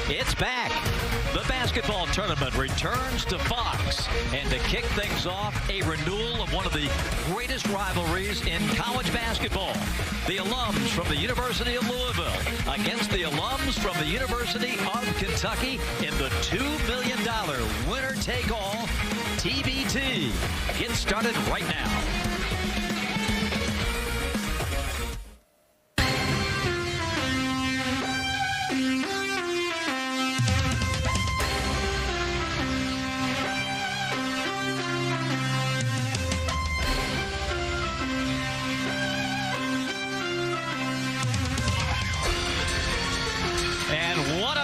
It's back. The basketball tournament returns to Fox. And to kick things off, a renewal of one of the greatest rivalries in college basketball. The alums from the University of Louisville against the alums from the University of Kentucky in the $2 million winner-take-all TBT. Get started right now.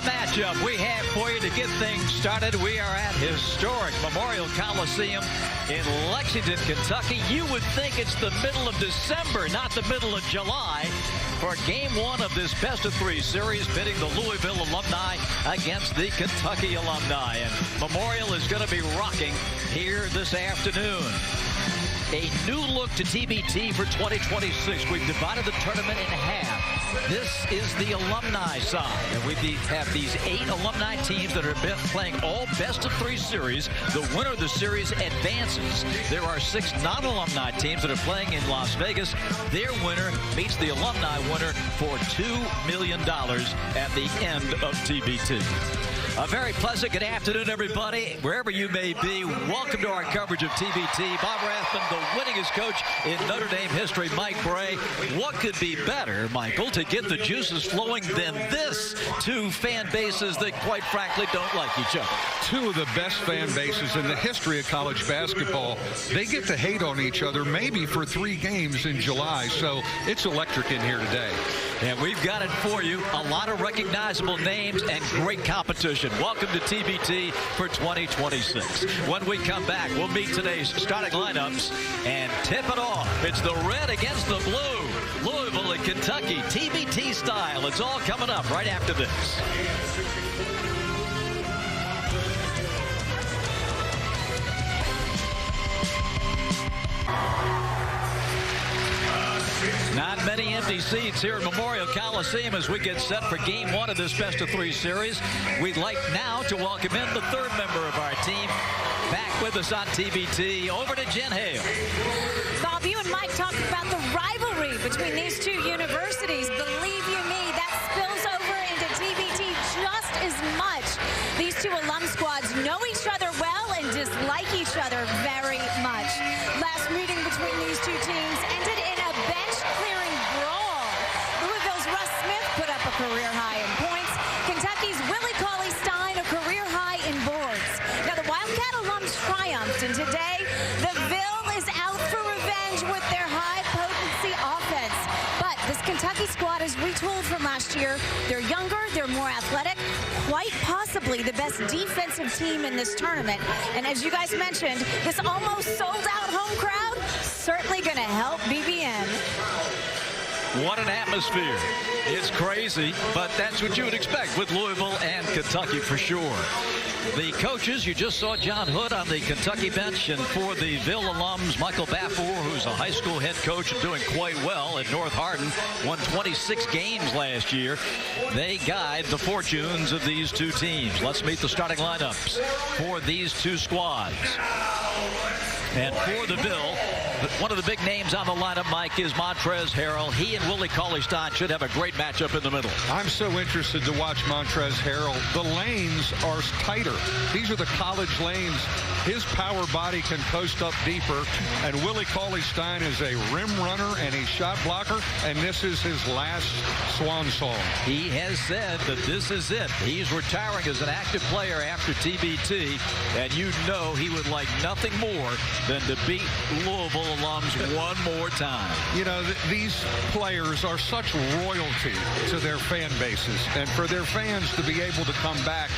Matchup we have for you to get things started. We are at historic Memorial Coliseum in Lexington, Kentucky. You would think it's the middle of December, not the middle of July, for game one of this best-of-3 series pitting the Louisville alumni against the Kentucky alumni. And Memorial is going to be rocking here this afternoon. A new look to TBT for 2026. We've divided the tournament in half. This is the alumni side. And we have these 8 alumni teams that are playing all best-of-3 series. The winner of the series advances. There are 6 non-alumni teams that are playing in Las Vegas. Their winner meets the alumni winner for $2 million at the end of TBT. A very pleasant good afternoon, everybody, wherever you may be. Welcome to our coverage of TBT. Bob Rathman, the winningest coach in Notre Dame history, Mike Bray. What could be better, Michael, to get the juices flowing than this? 2 fan bases that, quite frankly, don't like each other. 2 of the best fan bases in the history of college basketball. They get to hate on each other maybe for 3 games in July, so it's electric in here today. And we've got it for you. A lot of recognizable names and great competition. Welcome to TBT for 2026. When we come back, we'll meet today's starting lineups and tip it off. It's the red against the blue. Louisville and Kentucky, TBT style. It's all coming up right after this. Not many empty seats here at Memorial Coliseum as we get set for game 1 of this best-of-3 series. We'd like now to welcome in the 3rd member of our team. Back with us on TBT, over to Jen Hale. Bob, you and Mike talked about the rivalry between these 2 universities. Believe you me, that spills over into TBT just as much. These 2 alum squads know each other well and dislike each other very much. Last meeting between these 2 teams ended in a bench-clearing brawl. Louisville's Russ Smith put up a career high in points. Kentucky's Willie Cauley-Stein a career high in boards. Now the Wildcat alums triumphed, and today the Ville is out for revenge with their high-potency offense. But this Kentucky squad is retooled from last year. They're younger, they're more athletic, quite possibly the best defensive team in this tournament. And as you guys mentioned, this almost sold-out home crowd certainly going to help BBN. What an atmosphere. It's crazy, but that's what you would expect with Louisville and Kentucky for sure. The coaches, you just saw John Hood on the Kentucky bench, and for the Ville alums, Michael Baffour, who's a high school head coach and doing quite well at North Hardin, won 26 games last year. They guide the fortunes of these 2 teams. Let's meet the starting lineups for these 2 squads. And for the Ville, one of the big names on the lineup, Mike, is Montrezl Harrell. He and Willie Cauley-Stein should have a great matchup in the middle. I'm so interested to watch Montrezl Harrell. The lanes are tighter. These are the college lanes. His power body can post up deeper. And Willie Cauley-Stein is a rim runner and a shot blocker. And this is his last swan song. He has said that this is it. He's retiring as an active player after TBT. And you know he would like nothing more than to beat Louisville alums one more time. You know, these players are such royalty to their fan bases. And for their fans to be able to come back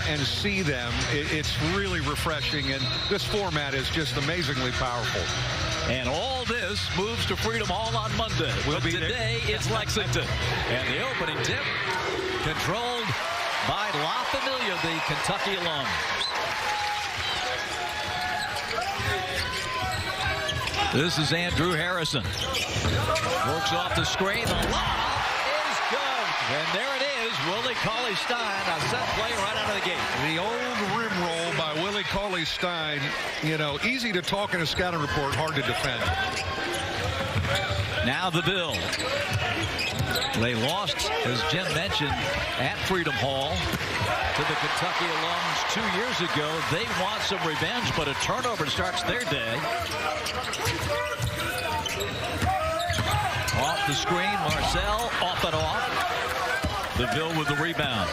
and see them, it's really refreshing. And this format is just amazingly powerful. And all this moves to Freedom Hall on Monday. But today it's Lexington. And the opening tip controlled by La Familia, the Kentucky alums. This is Andrew Harrison. Works off the screen. The lob is good. And there it is. is Willie Cauley-Stein. A set play right out of the gate. The old rim roll by Willie Cauley-Stein. You know, easy to talk in a scouting report, hard to defend. Now the Ville. They lost, as Jen mentioned, at Freedom Hall to the Kentucky alums 2 years ago. They want some revenge, but a turnover starts their day. Off the screen, Marcel, off and off. The Ville with the rebound.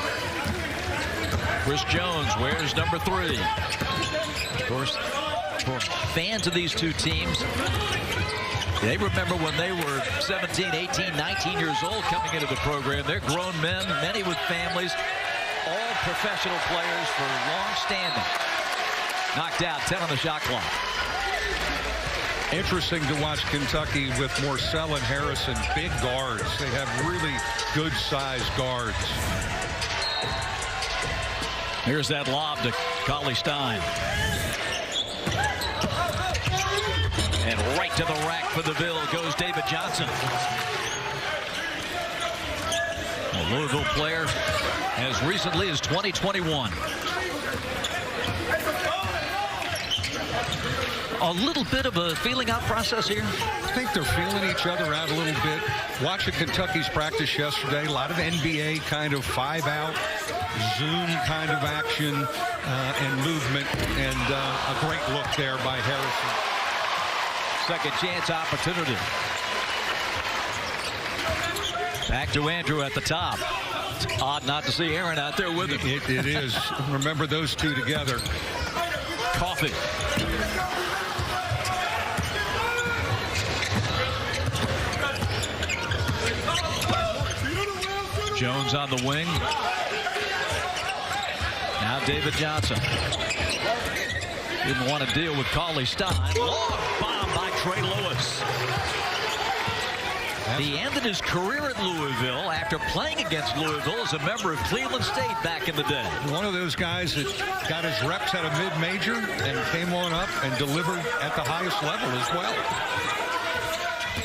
Chris Jones wears number 3. Of course, for fans of these two teams, they remember when they were 17, 18, 19 years old coming into the program. They're grown men, many with families, all professional players for long standing. Knocked out, 10 on the shot clock. Interesting to watch Kentucky with Morcell and Harrison, big guards. They have really good sized guards. Here's that lob to Cauley-Stein. And right to the rack for the Ville goes David Johnson. A Louisville player as recently as 2021. A little bit of a feeling out process here. I think they're feeling each other out a little bit. Watching Kentucky's practice yesterday, a lot of NBA kind of 5-out, zoom kind of action and movement, and a great look there by Harrison. Second chance opportunity. Back to Andrew at the top. It's odd not to see Aaron out there with him. It is. Remember those two together. Coffee. Jones on the wing. Now David Johnson. Didn't want to deal with Cauley-Stein. Long bomb by Trey Lewis. He ended his career at Louisville after playing against Louisville as a member of Cleveland State back in the day. One of those guys that got his reps at a mid-major and came on up and delivered at the highest level as well.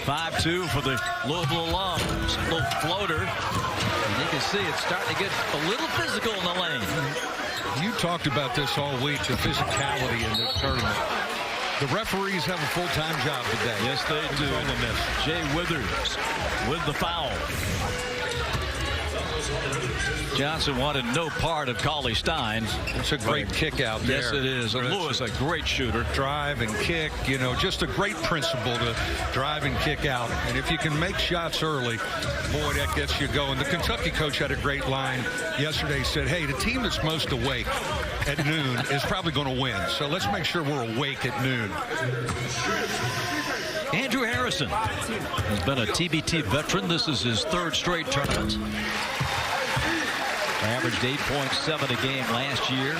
5-2 for the Louisville alums. A little floater. And you can see it's starting to get a little physical in the lane. You talked about this all week, the physicality in this tournament. The referees have a full-time job today. Yes, they do. Jay Withers with the foul. Johnson wanted no part of Cauley-Stein. It's a great kick out there. Yes, it is. And Lewis, a great shooter. Drive and kick, you know, just a great principle to drive and kick out. And if you can make shots early, boy, that gets you going. The Kentucky coach had a great line yesterday. He said, hey, the team that's most awake at noon is probably going to win. So let's make sure we're awake at noon. Andrew Harrison has been a TBT veteran. This is his 3rd straight tournament. Averaged 8.7 a game last year.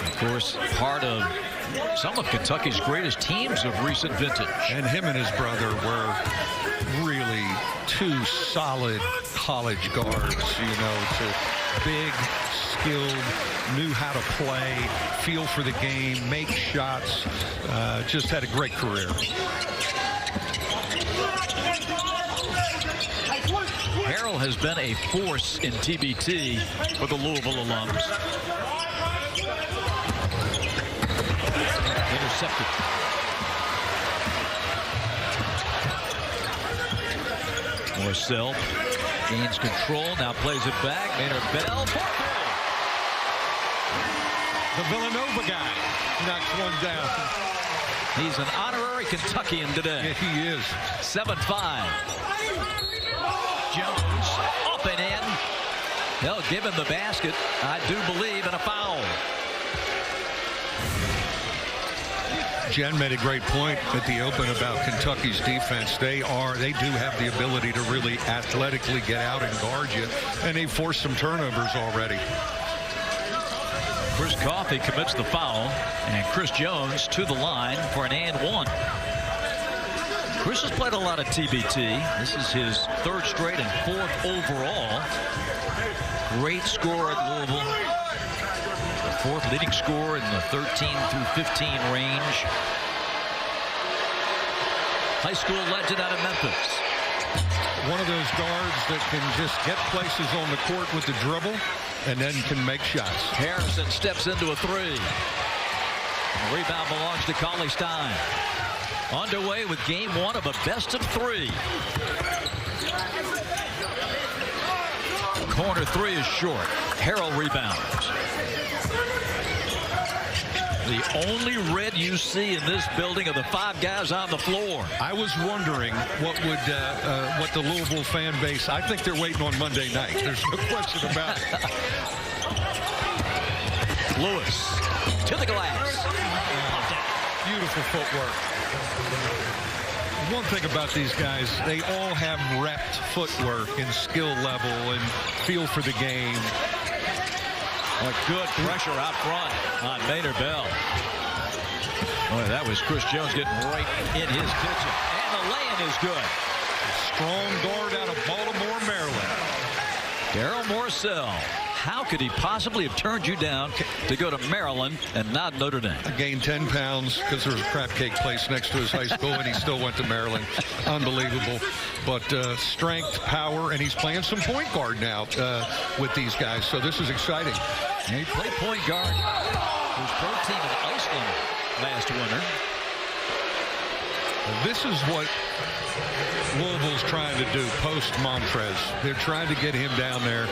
Of course, part of some of Kentucky's greatest teams of recent vintage. And him and his brother were really 2 solid college guards, you know, big, skilled, knew how to play, feel for the game, make shots, just had a great career. Harrell has been a force in TBT for the Louisville alums. Intercepted. Morcell gains control, now plays it back. Maynard Bell. The Villanova guy knocks one down. He's an honorary Kentuckian today. Yeah, he is. 7-5. Jones up and in. They'll give him the basket, I do believe, and a foul. Jen made a great point at the open about Kentucky's defense. They do have the ability to really athletically get out and guard you, and they forced some turnovers already. Chris Coffey commits the foul, and Chris Jones to the line for an and 1. Chris has played a lot of TBT. This is his 3rd straight and 4th overall. Great scorer at Louisville. 4th leading scorer in the 13 through 15 range. High school legend out of Memphis. one of those guards that can just get places on the court with the dribble and then can make shots. Harrison steps into a three. The rebound belongs to Cauley-Stein. Underway with game one of a best-of-3. Corner three is short. Harrell rebounds. The only red you see in this building are the 5 guys on the floor. I was wondering what the Louisville fan base, I think they're waiting on Monday night. There's no question about it. Lewis to the glass. Beautiful footwork. One thing about these guys, they all have repped footwork and skill level and feel for the game. A good pressure out front on Maynard Bell. Boy, that was Chris Jones getting right in his kitchen. And the lay-in is good. Strong guard out of Baltimore, Maryland. Darryl Morcell. How could he possibly have turned you down to go to Maryland and not Notre Dame? I gained 10 pounds because there was a crab cake place next to his high school, and he still went to Maryland. Unbelievable. But strength, power, and he's playing some point guard now with these guys. So this is exciting. And he played point guard. His pro team in Iceland last winter. This is what Louisville's trying to do post-Montrez. They're trying to get him down there.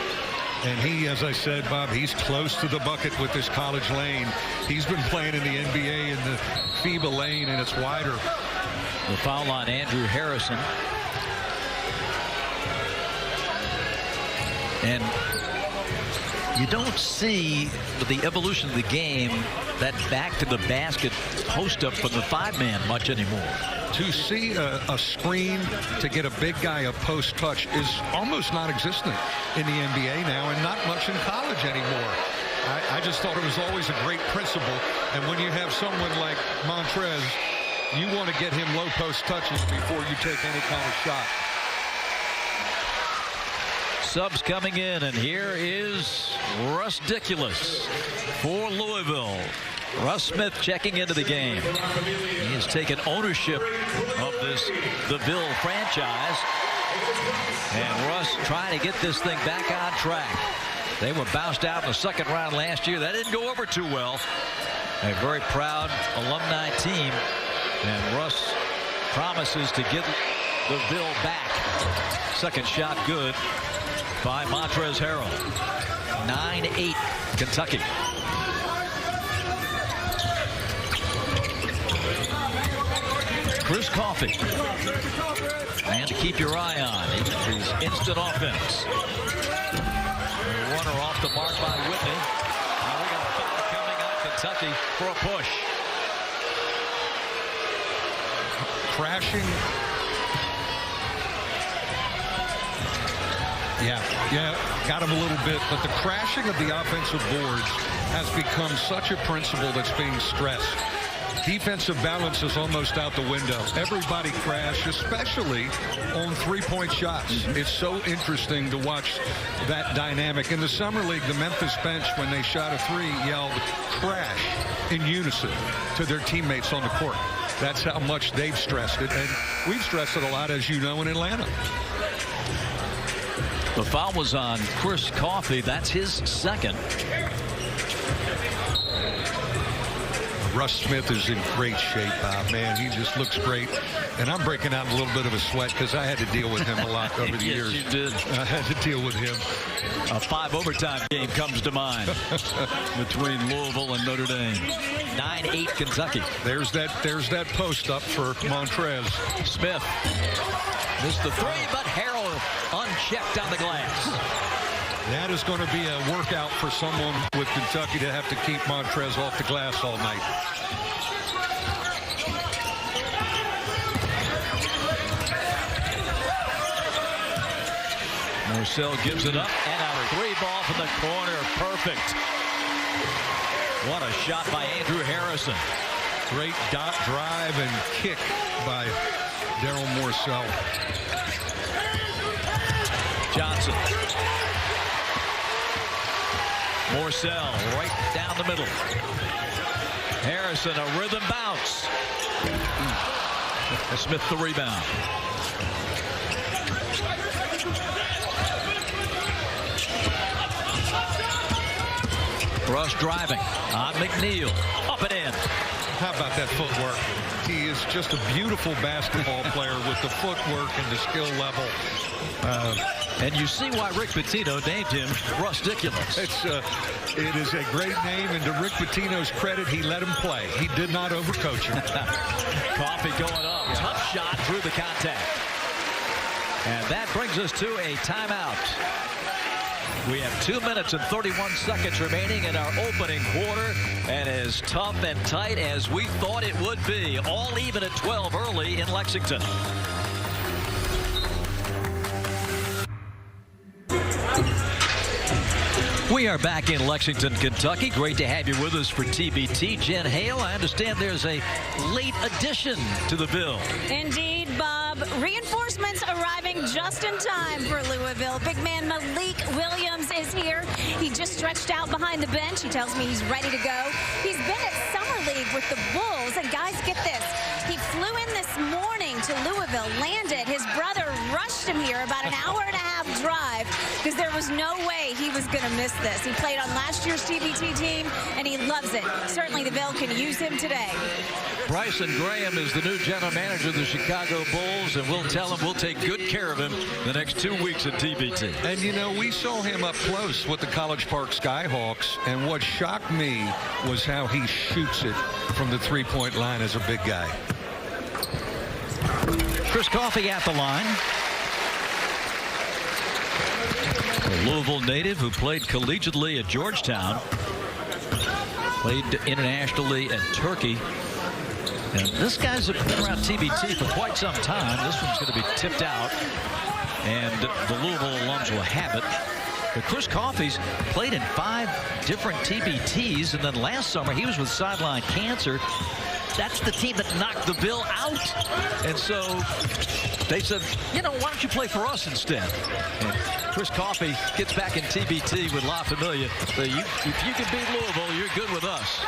And he, as I said, Bob, he's close to the bucket with this college lane. He's been playing in the NBA in the FIBA lane, and it's wider. The foul line, Andrew Harrison. And you don't see with the evolution of the game that back to the basket post up from the 5-man much anymore. To see a screen to get a big guy a post touch is almost non-existent in the NBA now, and not much in college anymore. I just thought it was always a great principle, and when you have someone like Montrez, you want to get him low post touches before you take any kind of shot. Subs coming in, and here is Russ Dickulus for Louisville. Russ Smith checking into the game. He has taken ownership of the Ville franchise. And Russ trying to get this thing back on track. They were bounced out in the second round last year. That didn't go over too well. A very proud alumni team. And Russ promises to get the Ville back. Second shot good by Montrezl Harrell. 9-8 Kentucky. Chris Coffey. And to keep your eye on is instant offense. The runner off the mark by Whitney. Now we got a foul coming on Kentucky for a push. Crashing. Yeah, got him a little bit, but the crashing of the offensive boards has become such a principle that's being stressed. Defensive balance is almost out the window. Everybody crash, especially on three-point shots. It's so interesting to watch that dynamic. In the Summer League, the Memphis bench, when they shot a three, yelled crash in unison to their teammates on the court. That's how much they've stressed it, and we've stressed it a lot, as you know, in Atlanta. The foul was on Chris Coffey. That's his second. Russ Smith is in great shape, man. He just looks great. And I'm breaking out a little bit of a sweat because I had to deal with him a lot over the years. Yes, you did. I had to deal with him. A 5 overtime game comes to mind between Louisville and Notre Dame. 9-8 Kentucky. There's that post up for Montrez. Smith missed the three, but Harrell unchecked on the glass. That is going to be a workout for someone with Kentucky to have to keep Montrez off the glass all night. Morcell gives it up, and a three ball from the corner. Perfect. What a shot by Andrew Harrison. Great dot drive and kick by Darryl Morcell. Johnson. Morcell right down the middle. Harrison, a rhythm bounce. Smith the rebound. Russ driving on McNeil. Up and in. How about that footwork? He is just a beautiful basketball player with the footwork and the skill level. And you see why Rick Pitino named him Rusticulous. It is a great name, and to Rick Pitino's credit, he let him play. He did not overcoach him. Coffee going up. Yeah. Tough shot through the contact. And that brings us to a timeout. We have 2 minutes and 31 seconds remaining in our opening quarter, and as tough and tight as we thought it would be, all even at 12 early in Lexington. We are back in Lexington, Kentucky. Great to have you with us for TBT. Jen Hale, I understand there's a late addition to the Ville. Indeed, Bob. Reinforcements arriving just in time for Louisville. Big man Malik Williams is here. He just stretched out behind the bench. He tells me he's ready to go. He's been at Summer League with the Bulls. And guys, get this. He flew in this morning to Louisville, landed. His brother rushed him here, about an hour and a half drive, because there was no way he was going to miss this. He played on last year's TBT team, and he loves it. Certainly the Ville can use him today. Bryson Graham is the new general manager of the Chicago Bulls, and we'll tell him we'll take good care of him the next 2 weeks at TBT. And, you know, we saw him up close with the College Park Skyhawks, and what shocked me was how he shoots it from the three-point line as a big guy. Chris Coffey at the line. A Louisville native who played collegiately at Georgetown. Played internationally at Turkey. And this guy's been around TBT for quite some time. This one's going to be tipped out. And the Louisville alums will have it. But Chris Coffey's played in 5 different TBTs. And then last summer, he was with Sideline Cancer. That's the team that knocked the Ville out. And so they said, you know, why don't you play for us instead? And Chris Coffey gets back in TBT with La Familia. So if you can beat Louisville, you're good with us.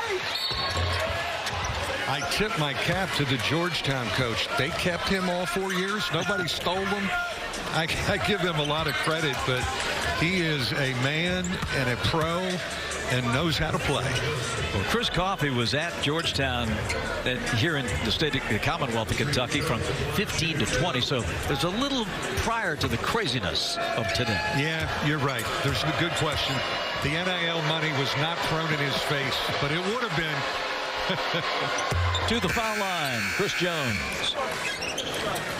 I tip my cap to the Georgetown coach. They kept him all 4 years. Nobody stole him. I give them a lot of credit, but he is a man and a pro and knows how to play. Well, Chris Coffey was at Georgetown here in the state of the Commonwealth of Kentucky from 15 to 20. So there's a little prior to the craziness of today. Yeah, you're right. There's a good question. The NIL money was not thrown in his face, but it would have been. To the foul line, Chris Jones.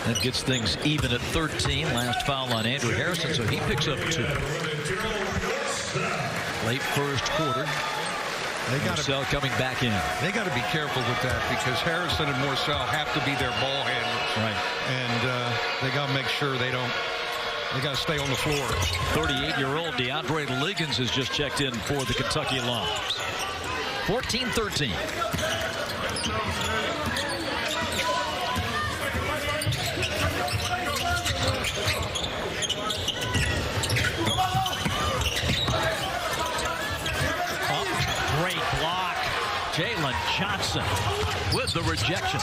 That gets things even at 13. Last foul on Andrew Harrison, so he picks up 2. Late first quarter. Morcell coming back in. They got to be careful with that because Harrison and Morcell have to be their ball handlers. Right. And they got to make sure they don't. They got to stay on the floor. 38-year-old DeAndre Liggins has just checked in for the Kentucky alums. 14-13. Great block. Jalen Johnson with the rejection.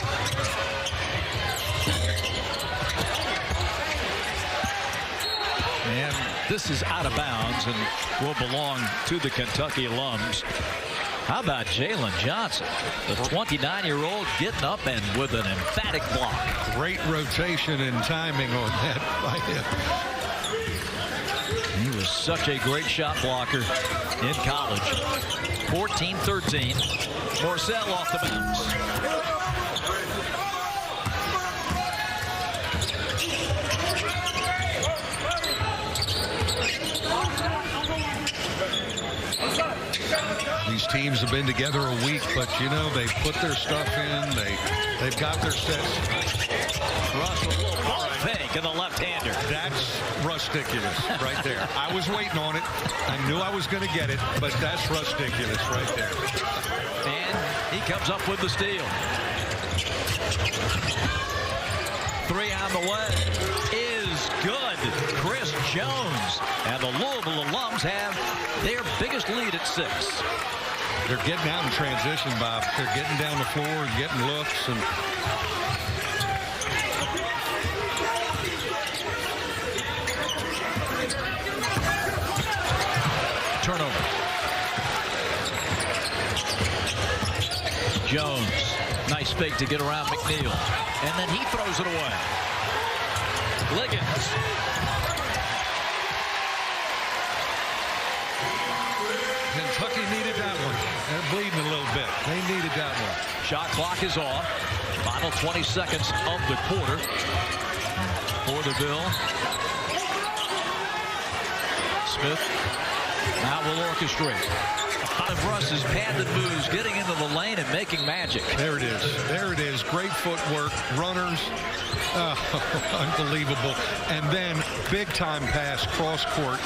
And this is out of bounds and will belong to the Kentucky alums. How about Jalen Johnson, the 29-year-old getting up and with an emphatic block. Great rotation and timing on that by him. He was such a great shot blocker in college. 14-13. Morcell off the bounce. These teams have been together a week, but you know they've put their stuff in. They've got their sets. Russell, ball fake and the left-hander. That's ridiculous right there. I was waiting on it. I knew I was going to get it, but that's ridiculous right there. And he comes up with the steal. 3 on the way is good. Chris Jones. And the Louisville alums have their biggest lead at 6. They're getting out in transition, Bob. They're getting down the floor and getting looks. And turnover. Jones, nice fake to get around McNeil, and then he throws it away. Liggins. Kentucky needed that one. They're bleeding a little bit. They needed that one. Shot clock is off. Final 20 seconds of the quarter for the Ville. Smith now will orchestrate. A lot of Russ's patented moves, getting into the lane and making magic. There it is. There it is. Great footwork. Runners. Unbelievable. And then big time pass cross court,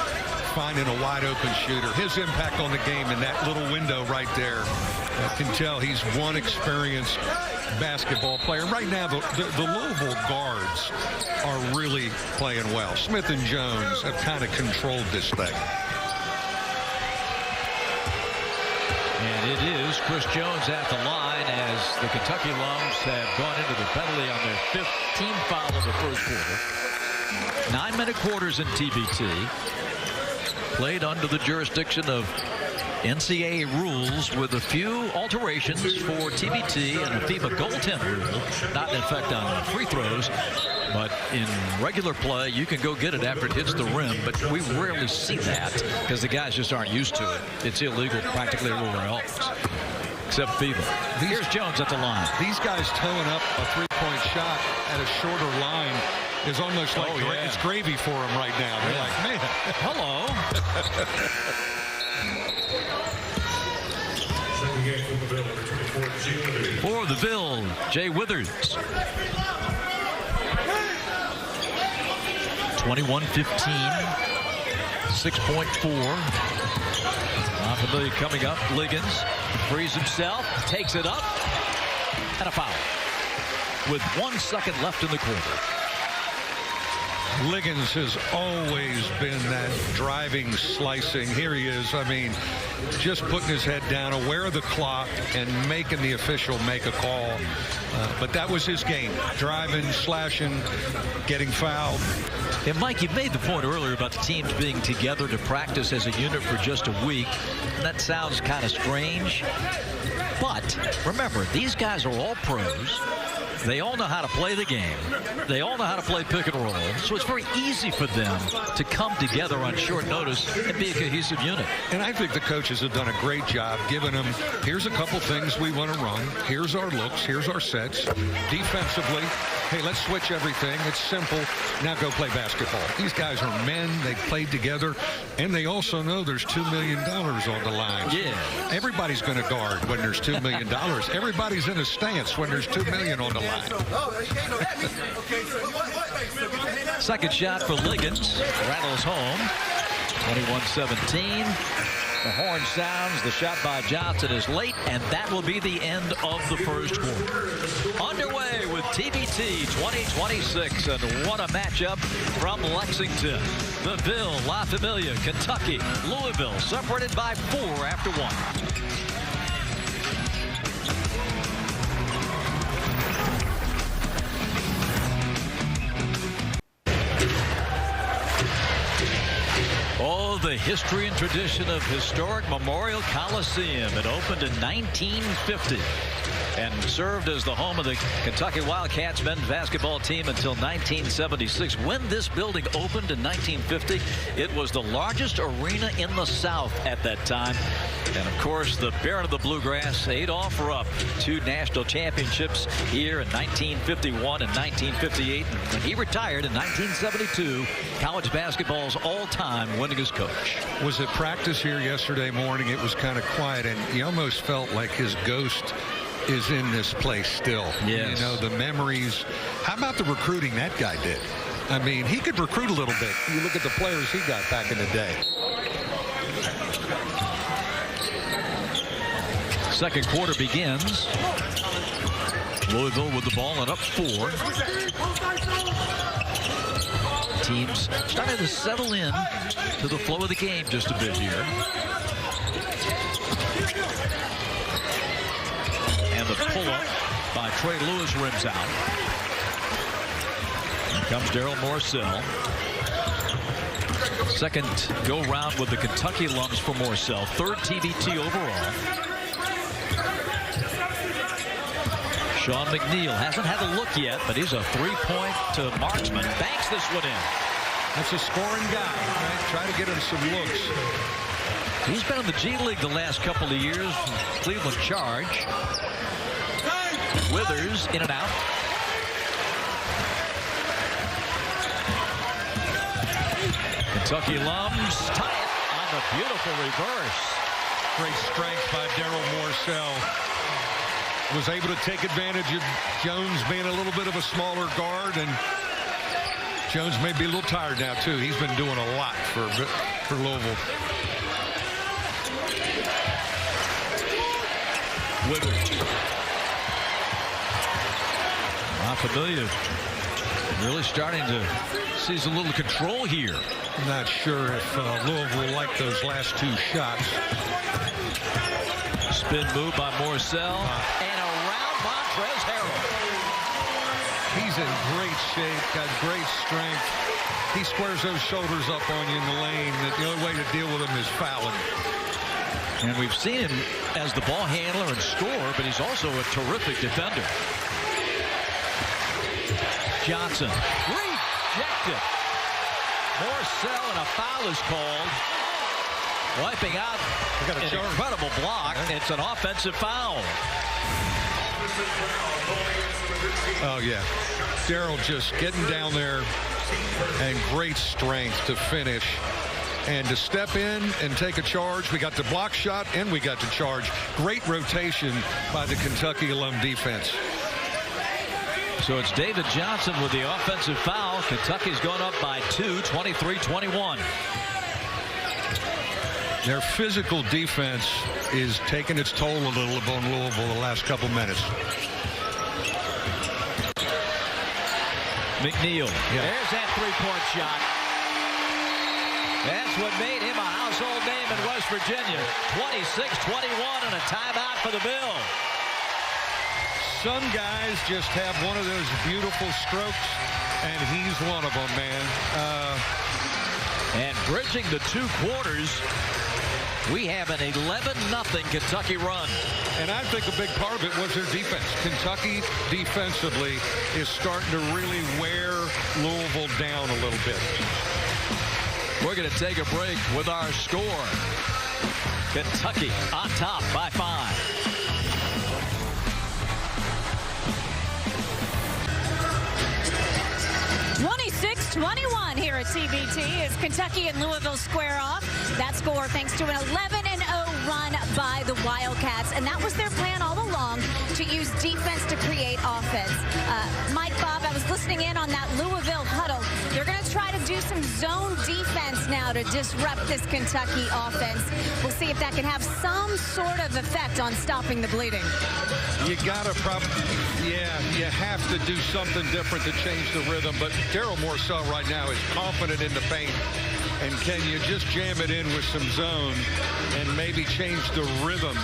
finding a wide open shooter. His impact on the game in that little window right there. I can tell he's one experienced basketball player. Right now, the Louisville guards are really playing well. Smith and Jones have kind of controlled this thing. And it is Chris Jones at the line as the Kentucky Lums have gone into the penalty on their 5th team foul of the first quarter. 9-minute quarters in TBT. Played under the jurisdiction of NCAA rules with a few alterations for TBT and a FIBA goaltend rule, not in effect on free throws. But in regular play, you can go get it after it hits the rim, but we rarely see that because the guys just aren't used to it. It's illegal practically everywhere else, except FIBA. Here's Jones at the line. These guys towing up a three-point shot at a shorter line is almost like it's gravy for them right now. They're like, man. Hello. For the Ville, Jay Withers. 21-15, 6.4. Familia coming up. Liggins frees himself, takes it up, and a foul with 1 second left in the quarter. Liggins has always been that driving, slicing. Here he is. I mean, just putting his head down, aware of the clock, and making the official make a call. But that was his game. Driving, slashing, getting fouled. And Mike, you made the point earlier about the teams being together to practice as a unit for just a week. And that sounds kind of strange. But remember, these guys are all pros. They all know how to play the game. They all know how to play pick and roll. So it's very easy for them to come together on short notice and be a cohesive unit. And I think the coaches have done a great job giving them, here's a couple things we want to run. Here's our looks. Here's our sets. Defensively, hey, let's switch everything. It's simple. Now go play basketball. These guys are men. They've played together. And they also know there's $2 million on the line. Yeah. Everybody's going to guard when there's $2 million. Everybody's in a stance when there's $2 million on the line. Second shot for Liggins. Rattles home. 21-17. The horn sounds. The shot by Johnson is late, and that will be the end of the first quarter. Underway with TBT 2026, and what a matchup from Lexington. The Ville, La Familia, Kentucky, Louisville, separated by 4 after 1. Oh, the history and tradition of historic Memorial Coliseum. It opened in 1950 and served as the home of the Kentucky Wildcats men's basketball team until 1976. When this building opened in 1950, it was the largest arena in the South at that time. And of course, the Baron of the Bluegrass, Adolph Rupp, 2 national championships here in 1951 and 1958. And when he retired in 1972, college basketball's all-time winningest coach. Was at practice here yesterday morning. It was kind of quiet, and you almost felt like his ghost is in this place still. Yes. You know, the memories. How about the recruiting that guy did? I mean, he could recruit a little bit. You look at the players he got back in the day. Second quarter begins. Louisville with the ball and up 4. Teams starting to settle in to the flow of the game just a bit here. And the pull-up by Trey Lewis rims out. Here comes Daryl Morcell. Second go-round with the Kentucky Lums for Morcell. 3rd TBT overall. Sean McNeil hasn't had a look yet, but he's a three-point marksman. Banks this one in. That's a scoring guy. Right? Try to get him some looks. He's been in the G League the last couple of years. Cleveland Charge. Withers in and out. Kentucky Lums tie it on the beautiful reverse. Great strength by Daryl Morcell. Was able to take advantage of Jones being a little bit of a smaller guard, and Jones may be a little tired now too. He's been doing a lot for Louisville. Withers. Familia really starting to seize a little control here. I'm not sure if Louisville liked those last two shots. Spin move by Morcell and around Montrezl Harrell. He's in great shape, got great strength. He squares those shoulders up on you in the lane. The only way to deal with him is fouling. And we've seen him as the ball handler and scorer, but he's also a terrific defender. Johnson rejected. Morcell and a foul is called. Wiping out an incredible block. It's an offensive foul. Oh, yeah. Daryl just getting down there and great strength to finish. And to step in and take a charge. We got the block shot and we got the charge. Great rotation by the Kentucky alum defense. So it's David Johnson with the offensive foul. Kentucky's gone up by 2, 23-21. Their physical defense is taking its toll a little upon Louisville the last couple minutes. McNeil. Yeah. There's that three-point shot. That's what made him a household name in West Virginia. 26-21 and a timeout for the Ville. Some guys just have one of those beautiful strokes, and he's one of them, man. And bridging the two quarters, we have an 11-0 Kentucky run. And I think a big part of it was their defense. Kentucky defensively is starting to really wear Louisville down a little bit. We're going to take a break with our score. Kentucky on top by 5. 26-21 here at TBT as Kentucky and Louisville square off. That score thanks to an 11-0 run by the Wildcats. And that was their plan all along, to use defense to create offense. Mike, Bob, I was listening in on that Louisville huddle. They're going to try to do some zone defense now to disrupt this Kentucky offense. We'll see if that can have some sort of effect on stopping the bleeding. You gotta you have to do something different to change the rhythm. But Daryl Morcell right now is confident in the paint. And can you just jam it in with some zone and maybe change the rhythm?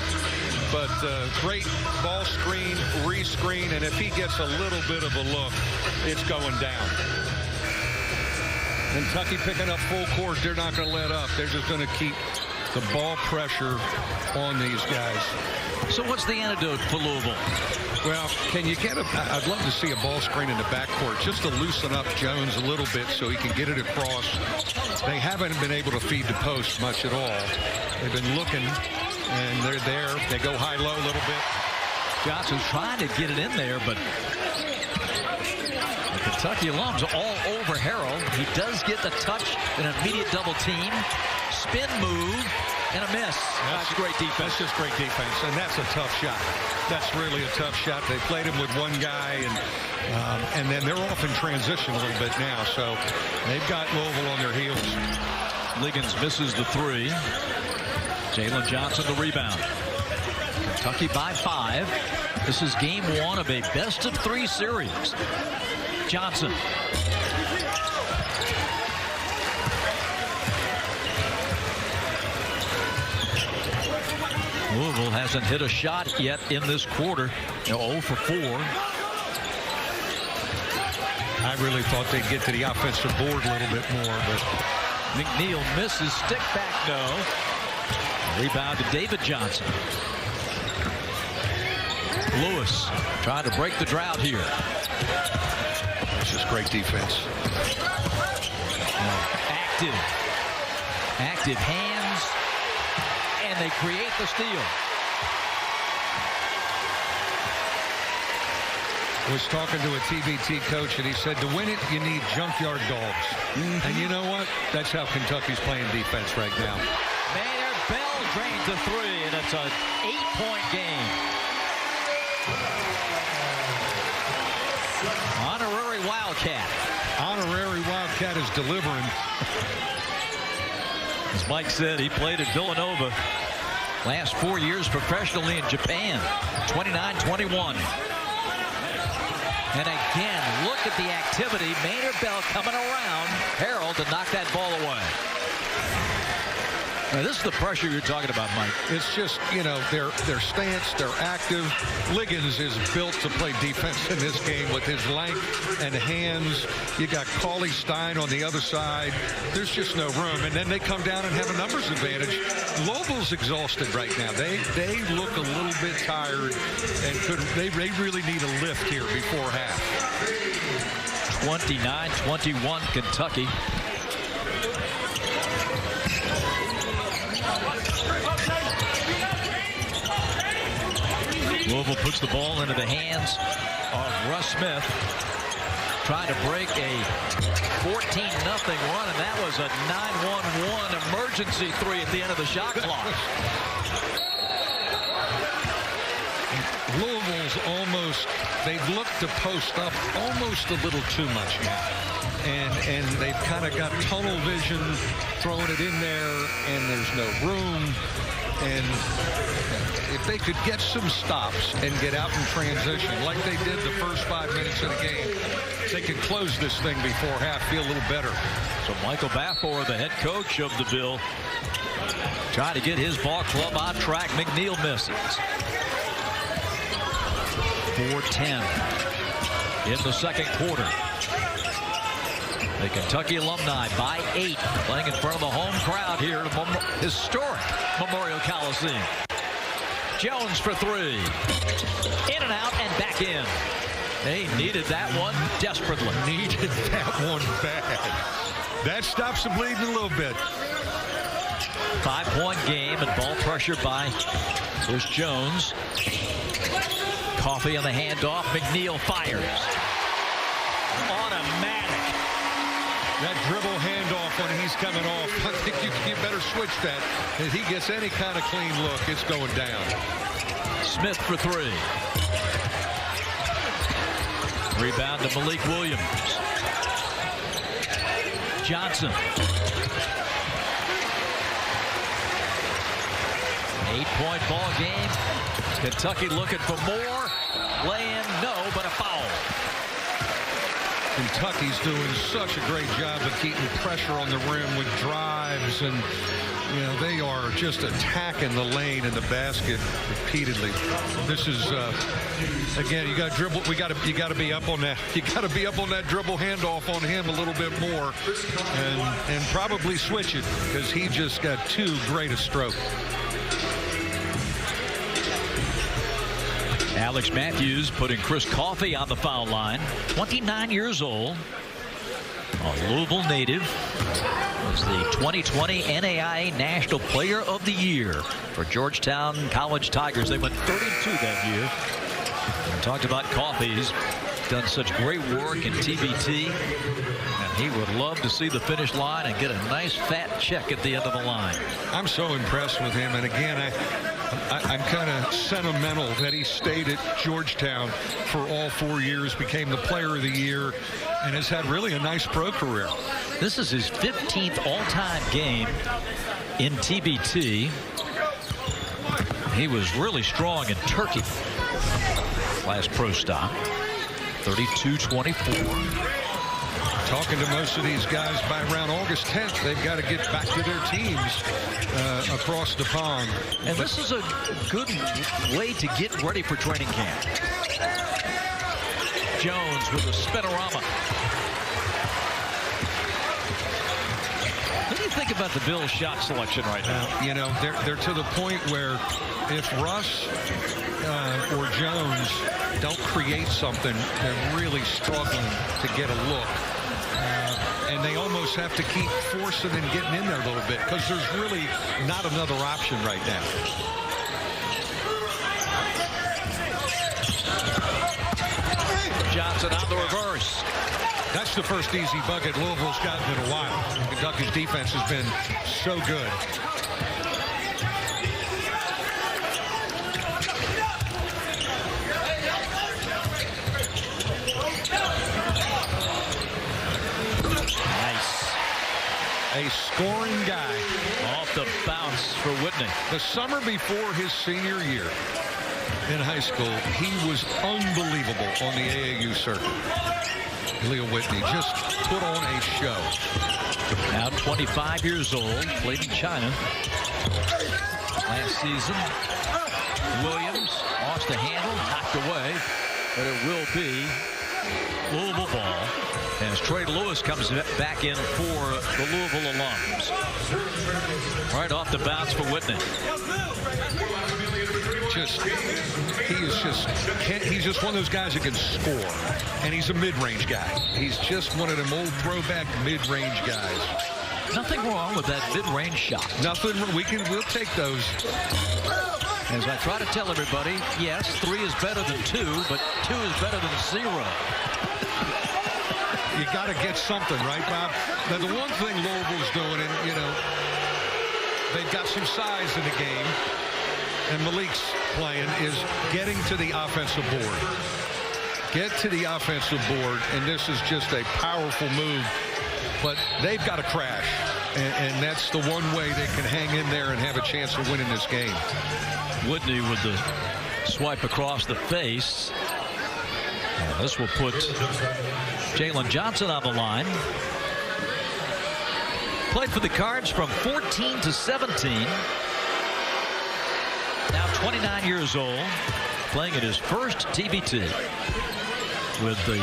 But great ball screen, re-screen, and if he gets a little bit of a look, it's going down. Kentucky picking up full court. They're not going to let up. They're just going to keep the ball pressure on these guys. So what's the antidote for Louisville? Well, can you get I'd love to see a ball screen in the backcourt just to loosen up Jones a little bit so he can get it across. They haven't been able to feed the post much at all. They've been looking, and they're there. They go high-low a little bit. Johnson's trying to get it in there, but the Kentucky alums all over Harrell. He does get the touch, an immediate double team, spin move, and a miss. That's great defense. That's just great defense, and that's a tough shot. That's really a tough shot. They played him with one guy, and then they're off in transition a little bit now, so they've got Louisville on their heels. Liggins misses the three. Jalen Johnson the rebound. Kentucky by 5. This is game 1 of a best-of-3 series. Johnson. Louisville hasn't hit a shot yet in this quarter. 0 for 4. I really thought they'd get to the offensive board a little bit more, but McNeil misses, stick back, no. Rebound to David Johnson. Lewis trying to break the drought here. It's just great defense. Active hands, and they create the steal. I was talking to a TBT coach, and he said to win it, you need junkyard dogs. And you know what? That's how Kentucky's playing defense right now. Maynard Bell drains the three, and it's an 8-point game. Honorary Wildcat. Honorary Wildcat is delivering. As Mike said, he played at Villanova. Last 4 years professionally in Japan. 29-21. And again, look at the activity. Maynard Bell coming around Harrell to knock that ball away. Now, this is the pressure you're talking about, Mike. It's just, you know, their stance, they're active. Liggins is built to play defense in this game with his length and hands. You got Cauley Stein on the other side. There's just no room. And then they come down and have a numbers advantage. Louisville's exhausted right now. They look a little bit tired and they really need a lift here before half. 29-21 Kentucky. Louisville puts the ball into the hands of Russ Smith, trying to break a 14-0 run, and that was a 9-1-1 emergency three at the end of the shot clock. Louisville's almost, they've looked to post up almost a little too much now. And they've kind of got tunnel vision, throwing it in there, and there's no room. And if they could get some stops and get out in transition like they did the first 5 minutes of the game, they could close this thing before half, feel a little better. So Michael Baffour, the head coach of the Ville, trying to get his ball club on track. McNeil misses. 4:10 in the second quarter. The Kentucky alumni by 8, playing in front of the home crowd here at historic Memorial Coliseum. Jones for three. In and out and back in. They needed that one desperately. Needed that one bad. That stops the bleeding a little bit. 5-point game and ball pressure by Bush Jones. Coffee on the handoff. McNeil fires. Automatic. That dribble handoff when he's coming off, I think you better switch that. If he gets any kind of clean look, it's going down. Smith for three. Rebound to Malik Williams. Johnson. 8-point ball game. Kentucky looking for more. Lay in, no, but a foul. Kentucky's doing such a great job of keeping pressure on the rim with drives, and you know they are just attacking the lane and the basket repeatedly. This is again, you got to dribble. You got to be up on that. You got to be up on that dribble handoff on him a little bit more, and probably switch it because he just got too great a stroke. Alex Matthews putting Chris Coffey on the foul line. 29 years old. A Louisville native. Was the 2020 NAIA National Player of the Year for Georgetown College Tigers. They went 32 that year. We talked about Coffey. He's done such great work in TBT. And he would love to see the finish line and get a nice fat check at the end of the line. I'm so impressed with him. And again, I'm kind of sentimental that he stayed at Georgetown for all 4 years, became the player of the year, and has had really a nice pro career. This is his 15th all-time game in TBT. He was really strong in Turkey. Last pro stop. 32-24. Talking to most of these guys, by around August 10th, they've got to get back to their teams across the pond. And this is a good way to get ready for training camp. Jones with a spinorama. What do you think about the Bills' shot selection right now? You know, they're to the point where if Russ or Jones don't create something, they're really struggling to get a look. And they almost have to keep forcing and getting in there a little bit because there's really not another option right now. Johnson on the reverse. That's the first easy bucket Louisville's gotten in a while. Kentucky's defense has been so good. Nice. A scoring guy. Off the bounce for Whitney. The summer before his senior year in high school, he was unbelievable on the AAU circuit. Leo Whitney just put on a show. Now 25 years old, played in China last season. Williams lost the handle, knocked away, but it will be Louisville ball as Trey Lewis comes back in for the Louisville alums. Right off the bounce for Whitney. He's just one of those guys that can score, and he's a mid-range guy. He's just one of them old throwback mid-range guys. Nothing wrong with that mid-range shot. Nothing. We'll take those. As I try to tell everybody, yes, 3 is better than 2, but 2 is better than 0. You got to get something, right, Bob? Now, the one thing Louisville's doing, and they've got some size in the game, and Malik's playing, is getting to the offensive board. Get to the offensive board, and this is just a powerful move. But they've got to crash, and that's the one way they can hang in there and have a chance of winning this game. Whitney with the swipe across the face. And this will put Jalen Johnson on the line. Played for the Cards from 14 to 17. Now 29 years old, playing at his first TBT with the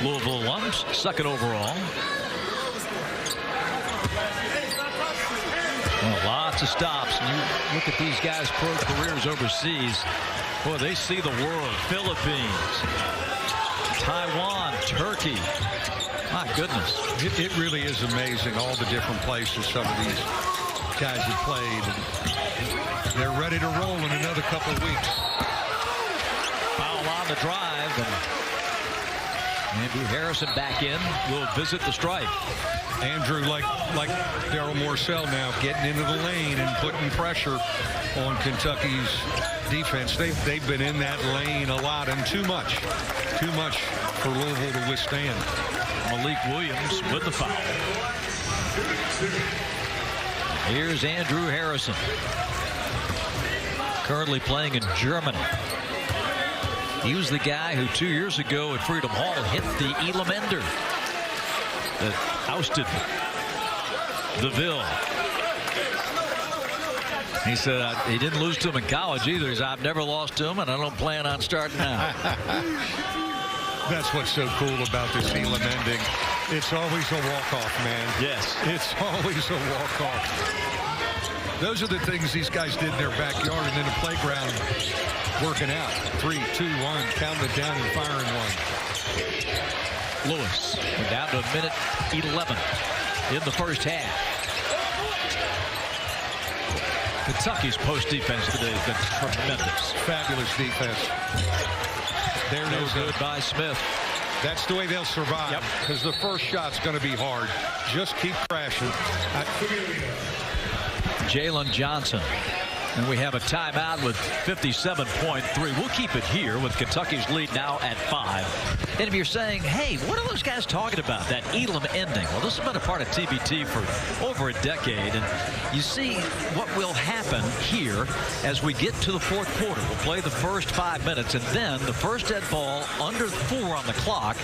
Louisville alums, second overall. Well, lots of stops. And you look at these guys' pro careers overseas. Boy, they see the world. Philippines, Taiwan, Turkey. My goodness. It really is amazing, all the different places some of these guys have played. They're ready to roll in another couple of weeks. Foul on the drive. And Andrew Harrison back in. Will visit the stripe. Andrew, like Daryl Morcell now, getting into the lane and putting pressure on Kentucky's defense. They've been in that lane a lot, and too much for Louisville to withstand. Malik Williams with the foul. Here's Andrew Harrison, currently playing in Germany. He was the guy who 2 years ago at Freedom Hall hit the Elam Ender that ousted the Ville. He said he didn't lose to him in college either. He said, I've never lost to him, and I don't plan on starting now. That's what's so cool about this Elam ending. It's always a walk-off, man. Yes. It's always a walk-off. Those are the things these guys did in their backyard and in the playground working out. 3, 2, 1, counting it down and firing one. Lewis, we're down to a minute 11 in the first half. Kentucky's post defense today has been tremendous. Fabulous defense. There it is. Good by Smith. That's the way they'll survive. Because the first shot's going to be hard. Just keep crashing. Jalen Johnson. And we have a timeout with 57.3. We'll keep it here with Kentucky's lead now at 5. And if you're saying, hey, what are those guys talking about, that Elam ending? Well, this has been a part of TBT for over a decade. And you see what will happen here as we get to the fourth quarter. We'll play the first 5 minutes, and then the first dead ball under 4 on the clock.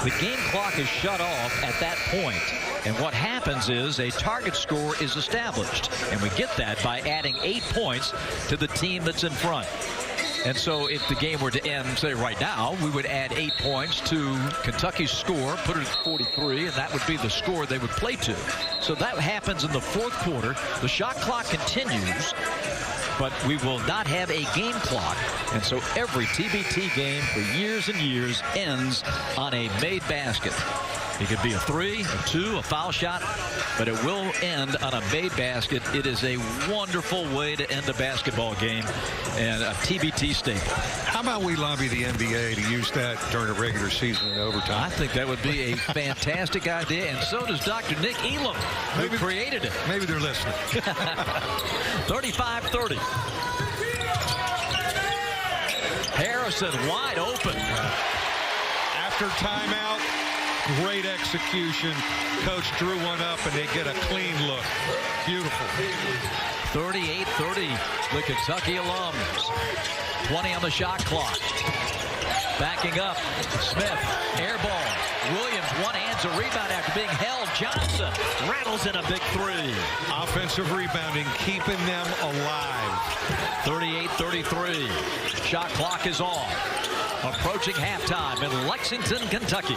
The game clock is shut off at that point. And what happens is a target score is established. And we get that by adding 8 points to the team that's in front. And so if the game were to end, say right now, we would add 8 points to Kentucky's score, put it at 43, and that would be the score they would play to. So that happens in the fourth quarter. The shot clock continues. but we will not have a game clock. And so every TBT game for years and years ends on a made basket. It could be a 3, a 2, a foul shot, but it will end on a made basket. It is a wonderful way to end a basketball game and a TBT staple. How about we lobby the NBA to use that during a regular season and overtime? I think that would be a fantastic idea, and so does Dr. Nick Elam, who created it. Maybe they're listening. 35-30. Harrison wide open. After timeout, great execution. Coach drew one up, and they get a clean look. Beautiful. 38-30, the Kentucky alums. 20 on the shot clock. Backing up, Smith, air ball. Williams one-hands a rebound after being held. Johnson rattles in a big 3. Offensive rebounding, keeping them alive. 38-33. Shot clock is off. Approaching halftime in Lexington, Kentucky.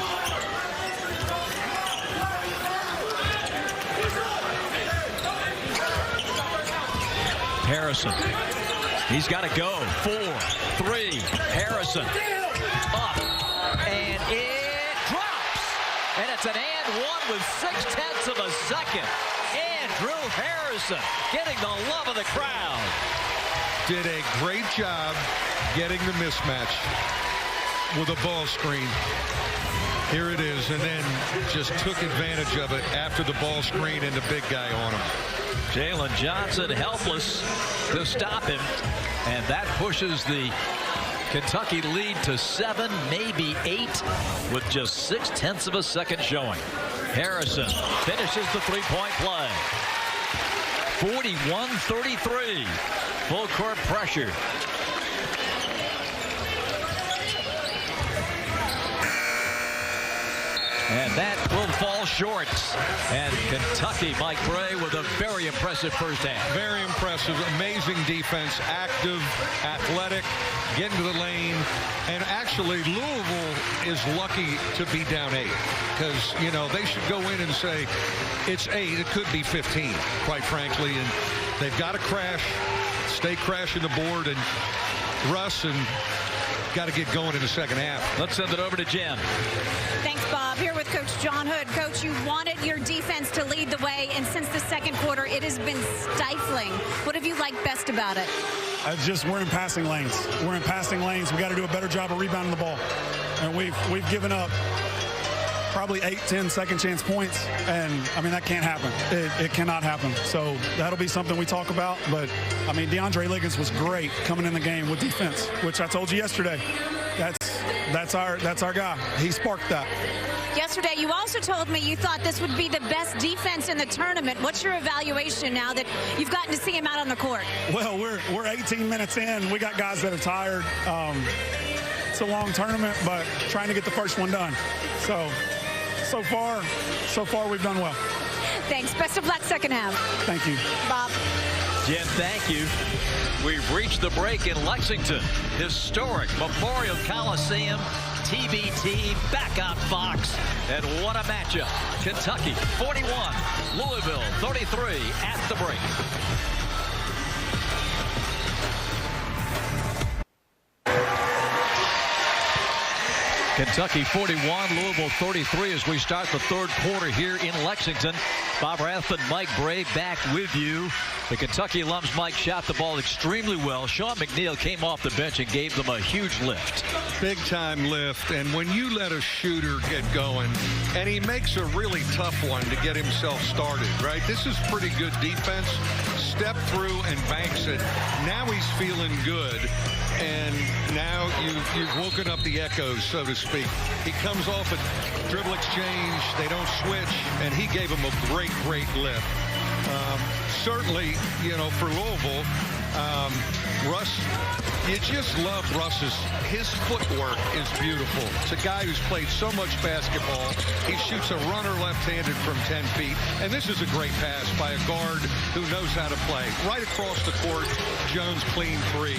Harrison. He's got to go. 4, 3. Harrison. Up. And it drops. And it's an and one with 0.6 of a second. Andrew Harrison getting the love of the crowd. Did a great job getting the mismatch with a ball screen. Here it is, and then just took advantage of it after the ball screen and the big guy on him. Jalen Johnson helpless to stop him, and that pushes the Kentucky lead to 7, maybe 8, with just 0.6 of a second showing. Harrison finishes the three-point play. 41-33. Full court pressure. And that will fall short. And Kentucky, Mike Bray, with a very impressive first half. Very impressive. Amazing defense. Active, athletic, getting to the lane. And actually, Louisville is lucky to be down 8. Because, you know, they should go in and say, it's 8. It could be 15, quite frankly. And they've got to crash, stay crashing the board. And Russ and got to get going in the second half. Let's send it over to Jen. Thanks, Bob. Here with Coach John Hood. Coach, you wanted your defense to lead the way, and since the second quarter, it has been stifling. What have you liked best about it? Just we're in passing lanes. We're in passing lanes. We got to do a better job of rebounding the ball. And we've given up probably 8-10 second chance points, and I mean that can't happen. It cannot happen. So that'll be something we talk about. But I mean, DeAndre Liggins was great coming in the game with defense, which I told you yesterday. That's our guy. He sparked that. Yesterday, you also told me you thought this would be the best defense in the tournament. What's your evaluation now that you've gotten to see him out on the court? Well, we're 18 minutes in. We got guys that are tired. It's a long tournament, but trying to get the first one done. So far we've done well. Thanks. Best of luck second half. Thank you. Bob. Jen, thank you. We've reached the break in Lexington. Historic Memorial Coliseum. TBT back on Fox. And what a matchup. Kentucky 41, Louisville 33 at the break. Kentucky 41, Louisville 33 as we start the third quarter here in Lexington. Bob Rathman, Mike Bray back with you. The Kentucky alums, Mike, shot the ball extremely well. Sean McNeil came off the bench and gave them a huge lift. Big time lift. And when you let a shooter get going, and he makes a really tough one to get himself started, right? This is pretty good defense. Step through and banks it. Now he's feeling good. And now you've woken up the echoes, so to speak. He comes off a dribble exchange. They don't switch. And he gave him a great lift. Certainly, you know, for Louisville, Russ, you just love his footwork is beautiful. It's a guy who's played so much basketball. He shoots a runner left-handed from 10 feet. And this is a great pass by a guard who knows how to play. Right across the court, Jones clean 3.